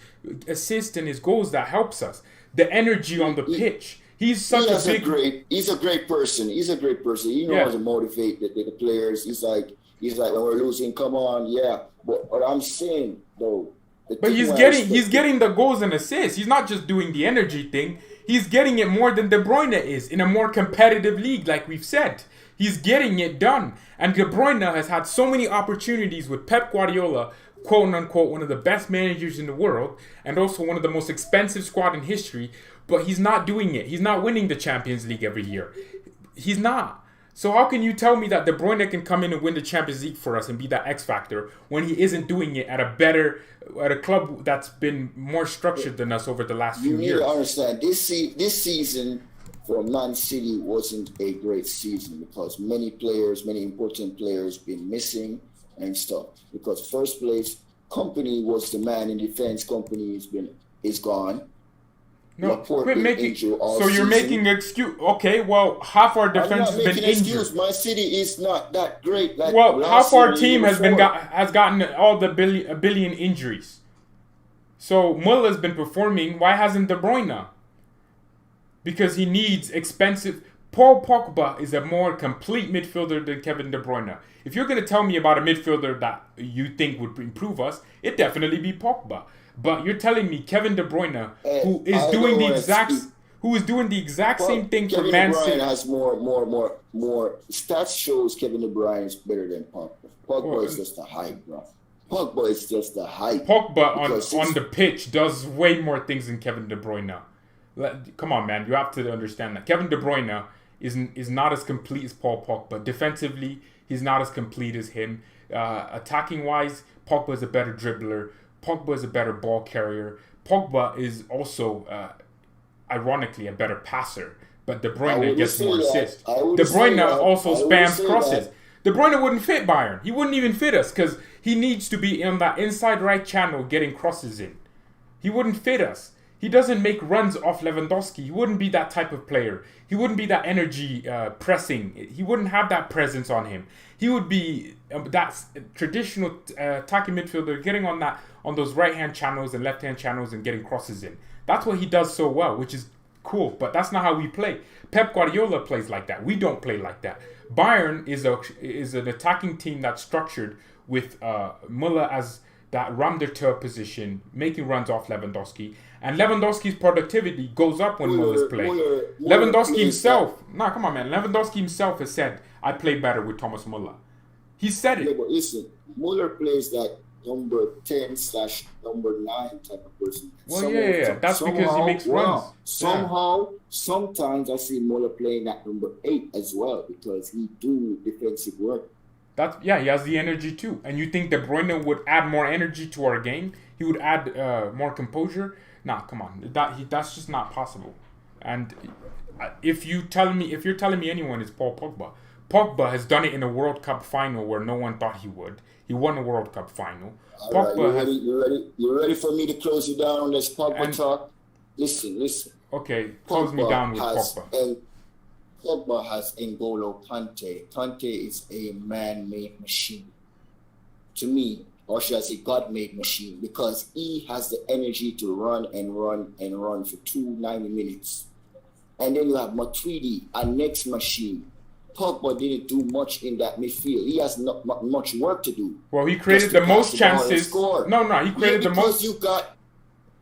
S1: assist and his goals that helps us. The energy on the pitch. He's a
S2: great person. He's a great person. He knows how to motivate the players. He's like when we're losing, come on, yeah. But what I'm saying though,
S1: but he's getting the goals and assists. He's not just doing the energy thing. He's getting it more than De Bruyne is in a more competitive league, like we've said. He's getting it done. And De Bruyne has had so many opportunities with Pep Guardiola, quote unquote, one of the best managers in the world, and also one of the most expensive squad in history, but he's not doing it. He's not winning the Champions League every year. He's not. So how can you tell me that De Bruyne can come in and win the Champions League for us and be that X factor when he isn't doing it at a club that's been more structured than us over the last few years?
S2: You need to understand, this season for Man City wasn't a great season because many important players been missing and stuff. Because first place, Company was the man in defense. Company is gone.
S1: No, quit making. So you're making excuse. Okay, well, half our defense has been injured.
S2: My City is not that great. Like
S1: half our team has gotten all the a billion injuries. So Müller has been performing. Why hasn't De Bruyne? Because he needs expensive. Paul Pogba is a more complete midfielder than Kevin De Bruyne. If you're going to tell me about a midfielder that you think would improve us, it'd definitely be Pogba. But you're telling me Kevin De Bruyne, who is doing the exact same thing for Man City.
S2: Kevin De Bruyne has more stats shows Kevin De Bruyne is better than Pogba. Pogba is just a hype, bro. Pogba is just a hype.
S1: Pogba on the pitch does way more things than Kevin De Bruyne. Come on, man. You have to understand that. Kevin De Bruyne is not as complete as Paul Pogba. Defensively, he's not as complete as him. Attacking-wise, Pogba is a better dribbler. Pogba is a better ball carrier. Pogba is also, ironically, a better passer. But De Bruyne gets more assists. De Bruyne also spams crosses. De Bruyne wouldn't fit Bayern. He wouldn't even fit us because he needs to be in that inside right channel getting crosses in. He wouldn't fit us. He doesn't make runs off Lewandowski. He wouldn't be that type of player. He wouldn't be that energy pressing. He wouldn't have that presence on him. He would be that traditional attacking midfielder getting on those right-hand channels and left-hand channels and getting crosses in. That's what he does so well, which is cool. But that's not how we play. Pep Guardiola plays like that. We don't play like that. Bayern is an attacking team that's structured with Müller as that Raum-der-Tür position, making runs off Lewandowski. And Lewandowski's productivity goes up when Müller's playing. Lewandowski himself, come on, man. Lewandowski himself has said, I play better with Thomas Müller. He said it.
S2: Yeah, but listen, Müller plays that number 10/number 9 type of person.
S1: Well, that's because he makes runs.
S2: Sometimes I see Müller playing that number 8 as well because he do defensive work.
S1: He has the energy too. And you think De Bruyne would add more energy to our game? He would add more composure? Nah, come on. That's just not possible. And if you're telling me anyone is Paul Pogba. Pogba has done it in a World Cup final where no one thought he would. He won a World Cup final.
S2: You ready for me to close you down on this Pogba talk? Listen.
S1: Okay, close me down with Pogba.
S2: Pogba has N'Golo Kante. Kante is a man-made machine. To me, or should I say God-made machine, because he has the energy to run for 290 minutes. And then you have Matuidi, a next machine. Pogba didn't do much in that midfield. He has not much work to do.
S1: Well, he created the most chances. He created the most.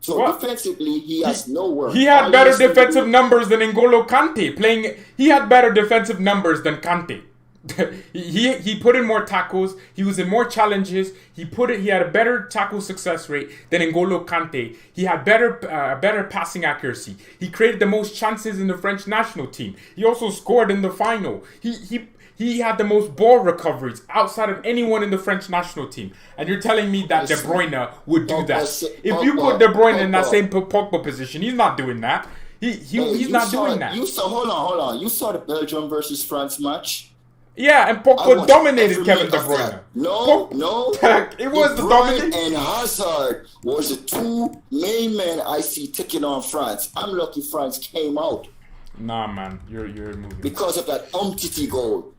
S2: Defensively, he has no work.
S1: He had better defensive numbers than N'Golo Kante. He had better defensive numbers than Kante. he put in more tackles. He was in more challenges. He had a better tackle success rate than N'Golo Kante. He had better passing accuracy. He created the most chances in the French national team. He also scored in the final. He had the most ball recoveries outside of anyone in the French national team. And you're telling me that De Bruyne would do that? If you put De Bruyne in that same Pogba position, he's not doing that. He's not doing that.
S2: Hold on. You saw the Belgium versus France match?
S1: Yeah, and
S2: I
S1: Pogba
S2: watched
S1: dominated
S2: every
S1: Kevin
S2: minute
S1: De
S2: of that.
S1: Bruyne.
S2: No, no.
S1: It was
S2: De
S1: the
S2: Bruyne
S1: domination.
S2: and Hazard was the two main men I see taking on France. I'm lucky France came out
S1: Nah, man, you're moving.
S2: because of that Umtiti goal.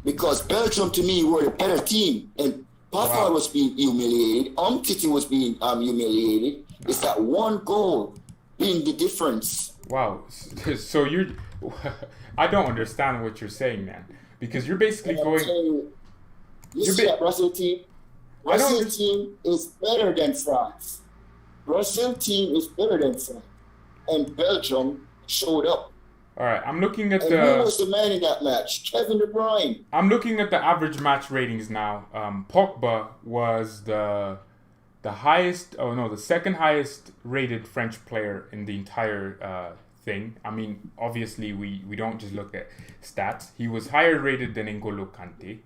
S2: Because Belgium, to me, were the better team, and Papa was being humiliated. Umtiti was being humiliated. It's that one goal being the difference.
S1: Wow. So you're. I don't understand what you're saying, man. Because you're basically
S2: And I'm
S1: going.
S2: telling you, you see that Brazil team? Brazil team is better than France. Brazil team is better than France. And Belgium showed up.
S1: All right, I'm looking at
S2: And who was the man in that match? Kevin De Bruyne.
S1: I'm looking at the average match ratings now. Pogba was the highest. Oh no, the second highest rated French player in the entire thing. I mean, obviously we don't just look at stats. He was higher rated than N'Golo Kante.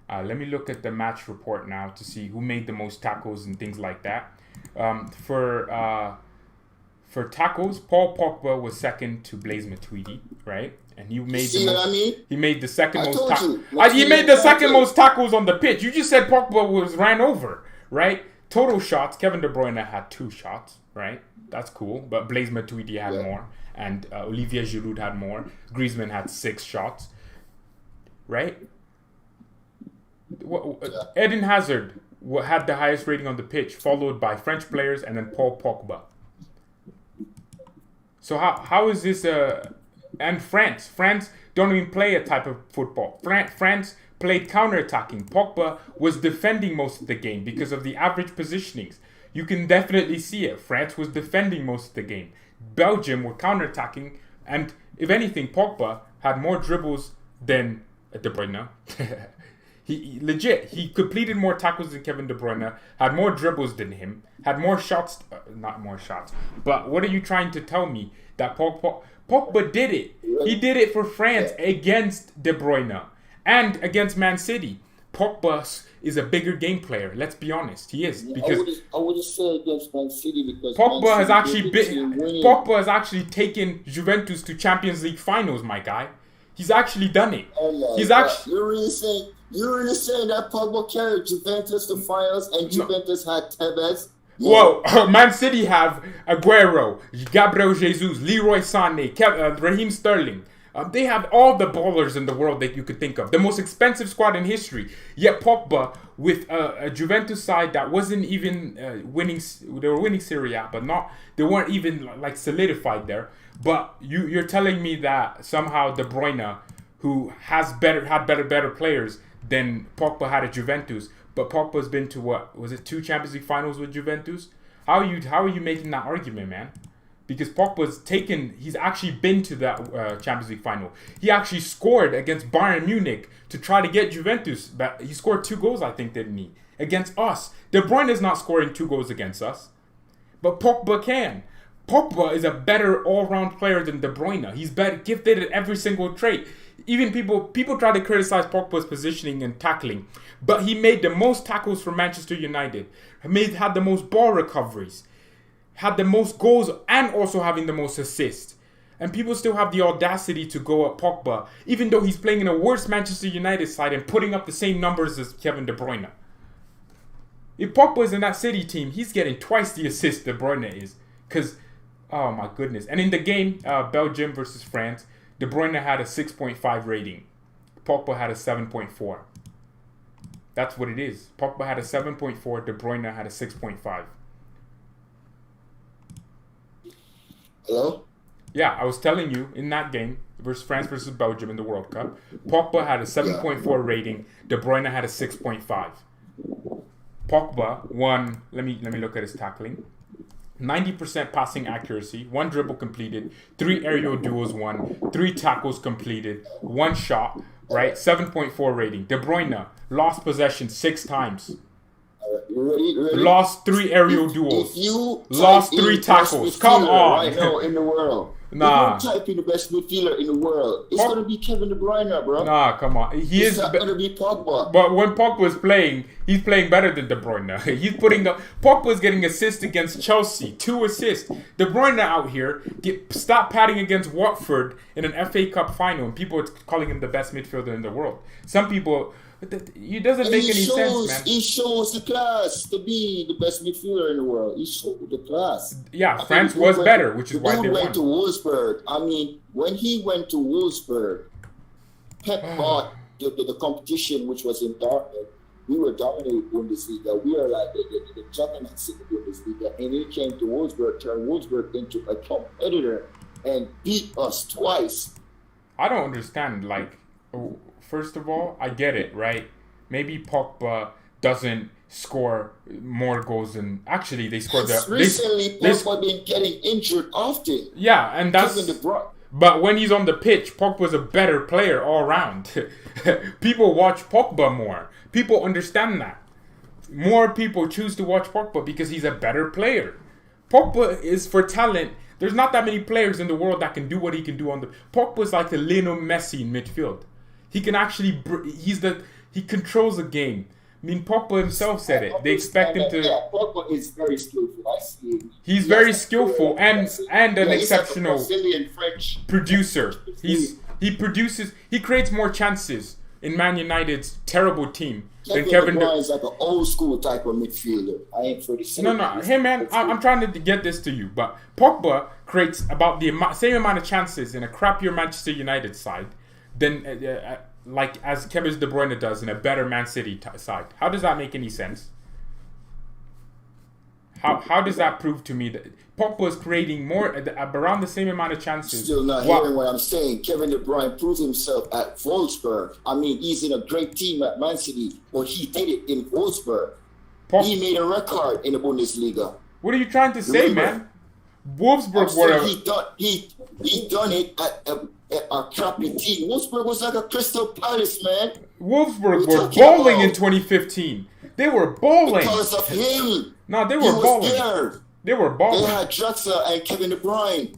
S1: Let me look at the match report now to see who made the most tackles and things like that. For tackles, Paul Pogba was second to Blaise Matuidi, right? And he made he made the second most tackles. He made the second most tackles on the pitch. You just said Pogba was ran over, right? Total shots, Kevin De Bruyne had 2 shots, right? That's cool. But Blaise Matuidi had more, and Olivier Giroud had more. Griezmann had 6 shots, right? Eden Hazard had the highest rating on the pitch, followed by French players and then Paul Pogba. So how is this and France don't even play a type of football. France played counter-attacking. Pogba was defending most of the game because of the average positionings. You can definitely see it. France was defending most of the game. Belgium were counter-attacking, and if anything, Pogba had more dribbles than De Bruyne. He completed more tackles than Kevin De Bruyne, had more dribbles than him, had more shots, not more shots. But what are you trying to tell me? That Pogba did it. He did it for France against De Bruyne and against Man City. Pogba is a bigger game player. Let's be honest, he is. Because
S2: I would say against Man City because
S1: Pogba has actually taken Juventus to Champions League finals, my guy. He's actually done it.
S2: You're really saying that Pogba carried Juventus to finals and Juventus had Tevez?
S1: Whoa, Man City have Aguero, Gabriel Jesus, Leroy Sané, Raheem Sterling. They have all the ballers in the world that you could think of. The most expensive squad in history. Yet Pogba, with a Juventus side that wasn't even winning, they were winning Serie A, but they weren't even like solidified there. But you're telling me that somehow De Bruyne, who had better players than Pogba had at Juventus, but Pogba's been to what? Was it 2 Champions League finals with Juventus? How are you making that argument, man? Because he's actually been to that Champions League final. He actually scored against Bayern Munich to try to get Juventus. But he scored 2 goals, I think, didn't he? Against us. De Bruyne is not scoring 2 goals against us. But Pogba can. Pogba is a better all-round player than De Bruyne. He's better gifted at every single trait. Even people try to criticize Pogba's positioning and tackling, but he made the most tackles for Manchester United. Had the most ball recoveries, had the most goals, and also having the most assists. And people still have the audacity to go at Pogba, even though he's playing in a worse Manchester United side and putting up the same numbers as Kevin De Bruyne. If Pogba is in that City team, he's getting twice the assists De Bruyne is. Because, oh my goodness. And in the game, Belgium versus France, De Bruyne had a 6.5 rating. Pogba had a 7.4. That's what it is. Pogba had a 7.4. De Bruyne had a 6.5.
S2: Hello?
S1: Yeah, I was telling you, in that game, France versus Belgium in the World Cup, Pogba had a 7.4 rating. De Bruyne had a 6.5. Pogba won. Let me look at his tackling. 90% passing accuracy, 1 dribble completed, 3 aerial duels won, 3 tackles completed, 1 shot, right? 7.4 rating. De Bruyne lost possession 6 times.
S2: Ready?
S1: Lost 3 aerial duels.
S2: If you
S1: lost 3 tackles. Come on.
S2: Right now in the world.
S1: Nah.
S2: If you type in the best midfielder in the world, it's going to be Kevin De Bruyne, bro.
S1: Nah, come on.
S2: It's not going to be Pogba.
S1: But when Pogba is playing, he's playing better than De Bruyne. He's putting up. Pogba's getting assists against Chelsea. 2 assists. De Bruyne out here stop patting against Watford in an FA Cup final, and people are calling him the best midfielder in the world. Some people. It doesn't make any sense, man.
S2: He shows the class to be the best midfielder in the world. He showed the class.
S1: Yeah, France was better, which is why they
S2: went to Wolfsburg. I mean, when he went to Wolfsburg, Pep bought the competition, which was in Dortmund. We were dominating Bundesliga. We are like the juggernauts in the Bundesliga. And he came to Wolfsburg, turned Wolfsburg into a competitor, and beat us twice.
S1: I don't understand, first of all, I get it, right? Maybe Pogba doesn't score more goals than... Actually, they scored...
S2: Recently, Pogba been getting injured often.
S1: Yeah, and that's... But when he's on the pitch, Pogba's a better player all around. People watch Pogba more. People understand that. More people choose to watch Pogba because he's a better player. Pogba is for talent. There's not that many players in the world that can do what he can do on the... Pogba's like the Lionel Messi in midfield. He can actually, he controls the game. I mean, Pogba himself said it. They expect him to.
S2: Yeah, Pogba is very skillful. I see it.
S1: He's very skillful and an exceptional
S2: French
S1: producer. He produces. He creates more chances in Man United's terrible team than Kevin De Bruyne.
S2: Is like an old school type of midfielder. I ain't for the same.
S1: No. Hey man, I'm trying to get this to you, but Pogba creates about the same amount of chances in a crappier Manchester United side than as Kevin De Bruyne does in a better Man City side. How does that make any sense? How does that prove to me that Pogba is creating more around the same amount of chances?
S2: Still not hearing what I'm saying. Kevin De Bruyne proves himself at Wolfsburg. I mean, he's in a great team at Man City, but he did it in Wolfsburg. He made a record in the Bundesliga.
S1: What are you trying to say, man? Wolfsburg were
S2: he done it at a crappy team. Wolfsburg was like a Crystal Palace, man.
S1: Wolfsburg were balling in 2015. They were balling
S2: because of him.
S1: No, they were balling. They were balling.
S2: They had Draxler and Kevin De Bruyne.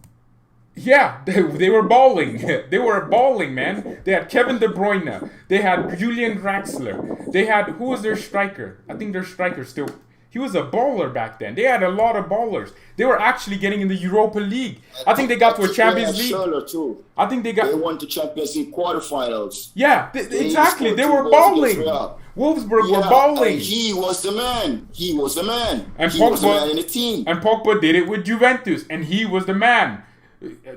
S1: Yeah, they were balling. They were balling, man. They had Kevin De Bruyne. They had Julian Draxler. They had, who was their striker? I think their striker still... He was a baller back then. They had a lot of ballers. They were actually getting in the Europa League. I think they got to a Champions League.
S2: Too.
S1: I think they
S2: won the Champions League quarterfinals.
S1: Yeah, exactly. They were balling. Wolfsburg were balling.
S2: And he was the man.
S1: And
S2: he was the man in the team.
S1: And Pogba did it with Juventus, and he was the man.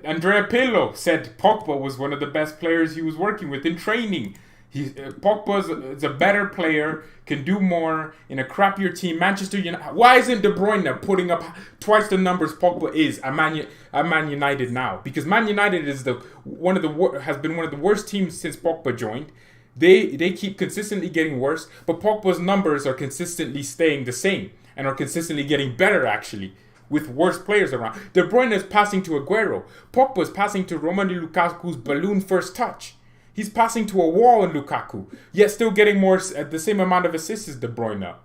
S1: Andrea Pirlo said Pogba was one of the best players he was working with in training. Pogba is a better player, can do more in a crappier team. Manchester United. Why isn't De Bruyne putting up twice the numbers Pogba is at Man United now? Because Man United is has been one of the worst teams since Pogba joined. They keep consistently getting worse, but Pogba's numbers are consistently staying the same and are consistently getting better actually, with worse players around. De Bruyne is passing to Aguero. Pogba is passing to Romelu Lukaku's balloon first touch. He's passing to a wall in Lukaku, yet still getting the same amount of assists as De Bruyne.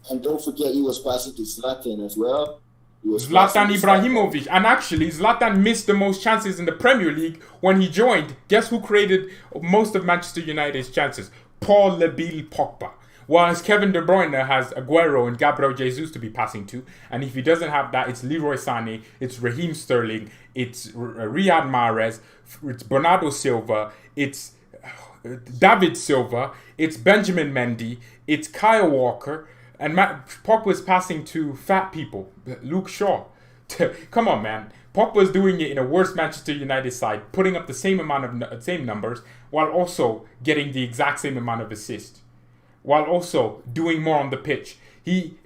S2: And don't forget he was passing to Zlatan as well.
S1: Zlatan Ibrahimovic. And actually, Zlatan missed the most chances in the Premier League when he joined. Guess who created most of Manchester United's chances? Paul Labile Pogba. Whereas Kevin De Bruyne has Aguero and Gabriel Jesus to be passing to. And if he doesn't have that, it's Leroy Sané, it's Raheem Sterling, it's Riyad Mahrez, it's Bernardo Silva, it's David Silva, it's Benjamin Mendy, it's Kyle Walker, and Pogba is passing to fat people. Luke Shaw. Come on, man. Pogba is doing it in a worse Manchester United side, putting up the same numbers, while also getting the exact same amount of assists, while also doing more on the pitch. He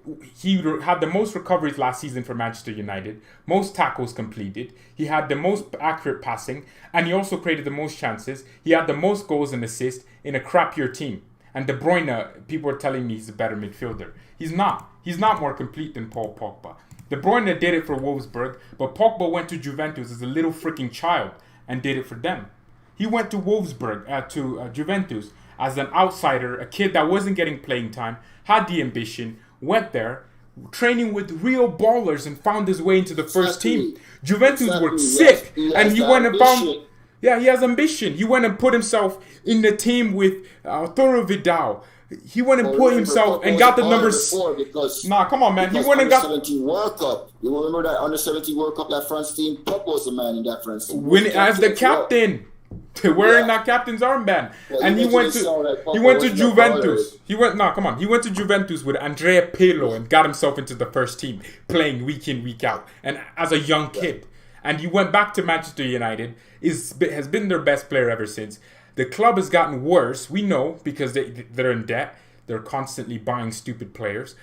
S1: had the most recoveries last season for Manchester United, most tackles completed, he had the most accurate passing, and he also created the most chances. He had the most goals and assists in a crappier team. And De Bruyne, people are telling me he's a better midfielder. He's not. He's not more complete than Paul Pogba. De Bruyne did it for Wolfsburg, but Pogba went to Juventus as a little freaking child and did it for them. He went to Wolfsburg, to Juventus, as an outsider, a kid that wasn't getting playing time, had the ambition, went there, training with real ballers, and found his way into the first team. Juventus were sick, and he went and found. Yeah, he has ambition. He went and put himself in the team with Arturo Vidal. He went and put himself and got the numbers. Nah, come on, man. He went and got
S2: 17 World Cup. You remember that under 17 World Cup? That France team. Pep was the man in that France team.
S1: Winning as the captain, wearing that captain's armband, and he went to Juventus. He went to Juventus with Andrea Pirlo and got himself into the first team, playing week in week out, and as a young kid. And he went back to Manchester United. Has been their best player ever since. The club has gotten worse, we know, because they're in debt. They're constantly buying stupid players.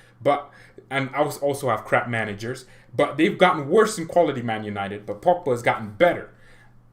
S1: And also have crap managers. But they've gotten worse in quality, Man United. But Pogba has gotten better.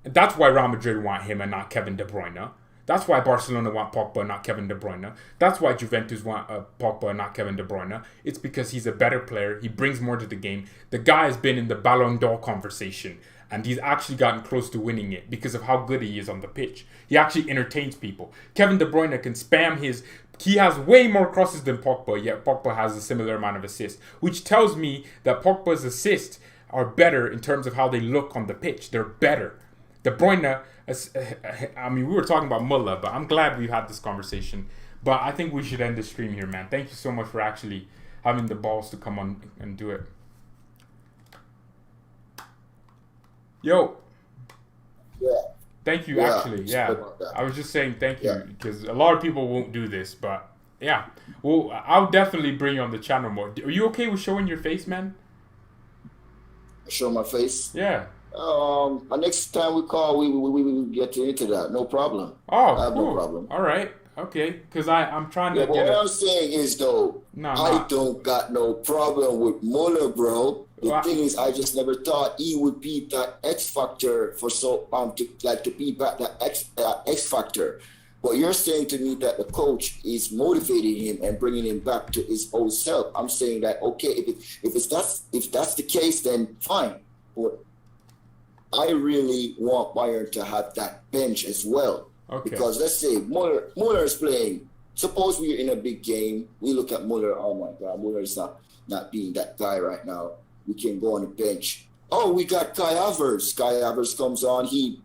S1: That's why Real Madrid want him and not Kevin De Bruyne. That's why Barcelona want Pogba and not Kevin De Bruyne. That's why Juventus want Pogba and not Kevin De Bruyne. It's because he's a better player. He brings more to the game. The guy has been in the Ballon d'Or conversation. And he's actually gotten close to winning it because of how good he is on the pitch. He actually entertains people. Kevin De Bruyne can spam his... He has way more crosses than Pogba, yet Pogba has a similar amount of assists. Which tells me that Pogba's assists are better in terms of how they look on the pitch. They're better. De Bruyne... I mean, we were talking about Muller, but I'm glad we had this conversation. But I think we should end the stream here, man. Thank you so much for actually having the balls to come on and do it. Yo.
S2: Yeah.
S1: Thank you, actually. Yeah. I was just saying thank you because a lot of people won't do this, but yeah. Well, I'll definitely bring you on the channel more. Are you okay with showing your face, man?
S2: Show my face?
S1: Yeah.
S2: Next time we call, we will get into that. No problem.
S1: Oh,
S2: I have
S1: cool.
S2: no problem.
S1: All right. Okay. Because I'm trying to get
S2: what I'm saying is, though, I don't got no problem with Muller, bro. The thing is, I just never thought he would be that X factor for to be back that X factor. But you're saying to me that the coach is motivating him and bringing him back to his old self. I'm saying that okay, if that's the case, then fine. But I really want Bayern to have that bench as well.
S1: Okay.
S2: Because let's say Muller is playing. Suppose we're in a big game. We look at Muller. Oh my God, Muller is not being that guy right now. We can go on the bench. Oh, we got Kai Havertz. Kai Havertz comes on. He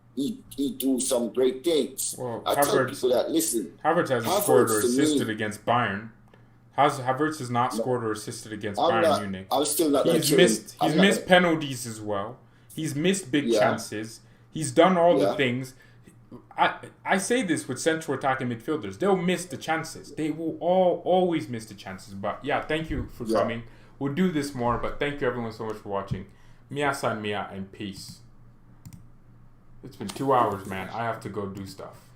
S2: do some great things.
S1: Well,
S2: I tell people that, listen.
S1: Havertz hasn't scored or assisted against Bayern. Havertz has not scored or assisted against Bayern Munich.
S2: I'm still not.
S1: He's missed penalties as well. He's missed big chances. He's done all the things. I say this with central attacking midfielders. They'll miss the chances. They will always miss the chances. But yeah, thank you for coming. We'll do this more, but thank you everyone so much for watching. Mia-san Mia and peace. It's been 2 hours, man. I have to go do stuff.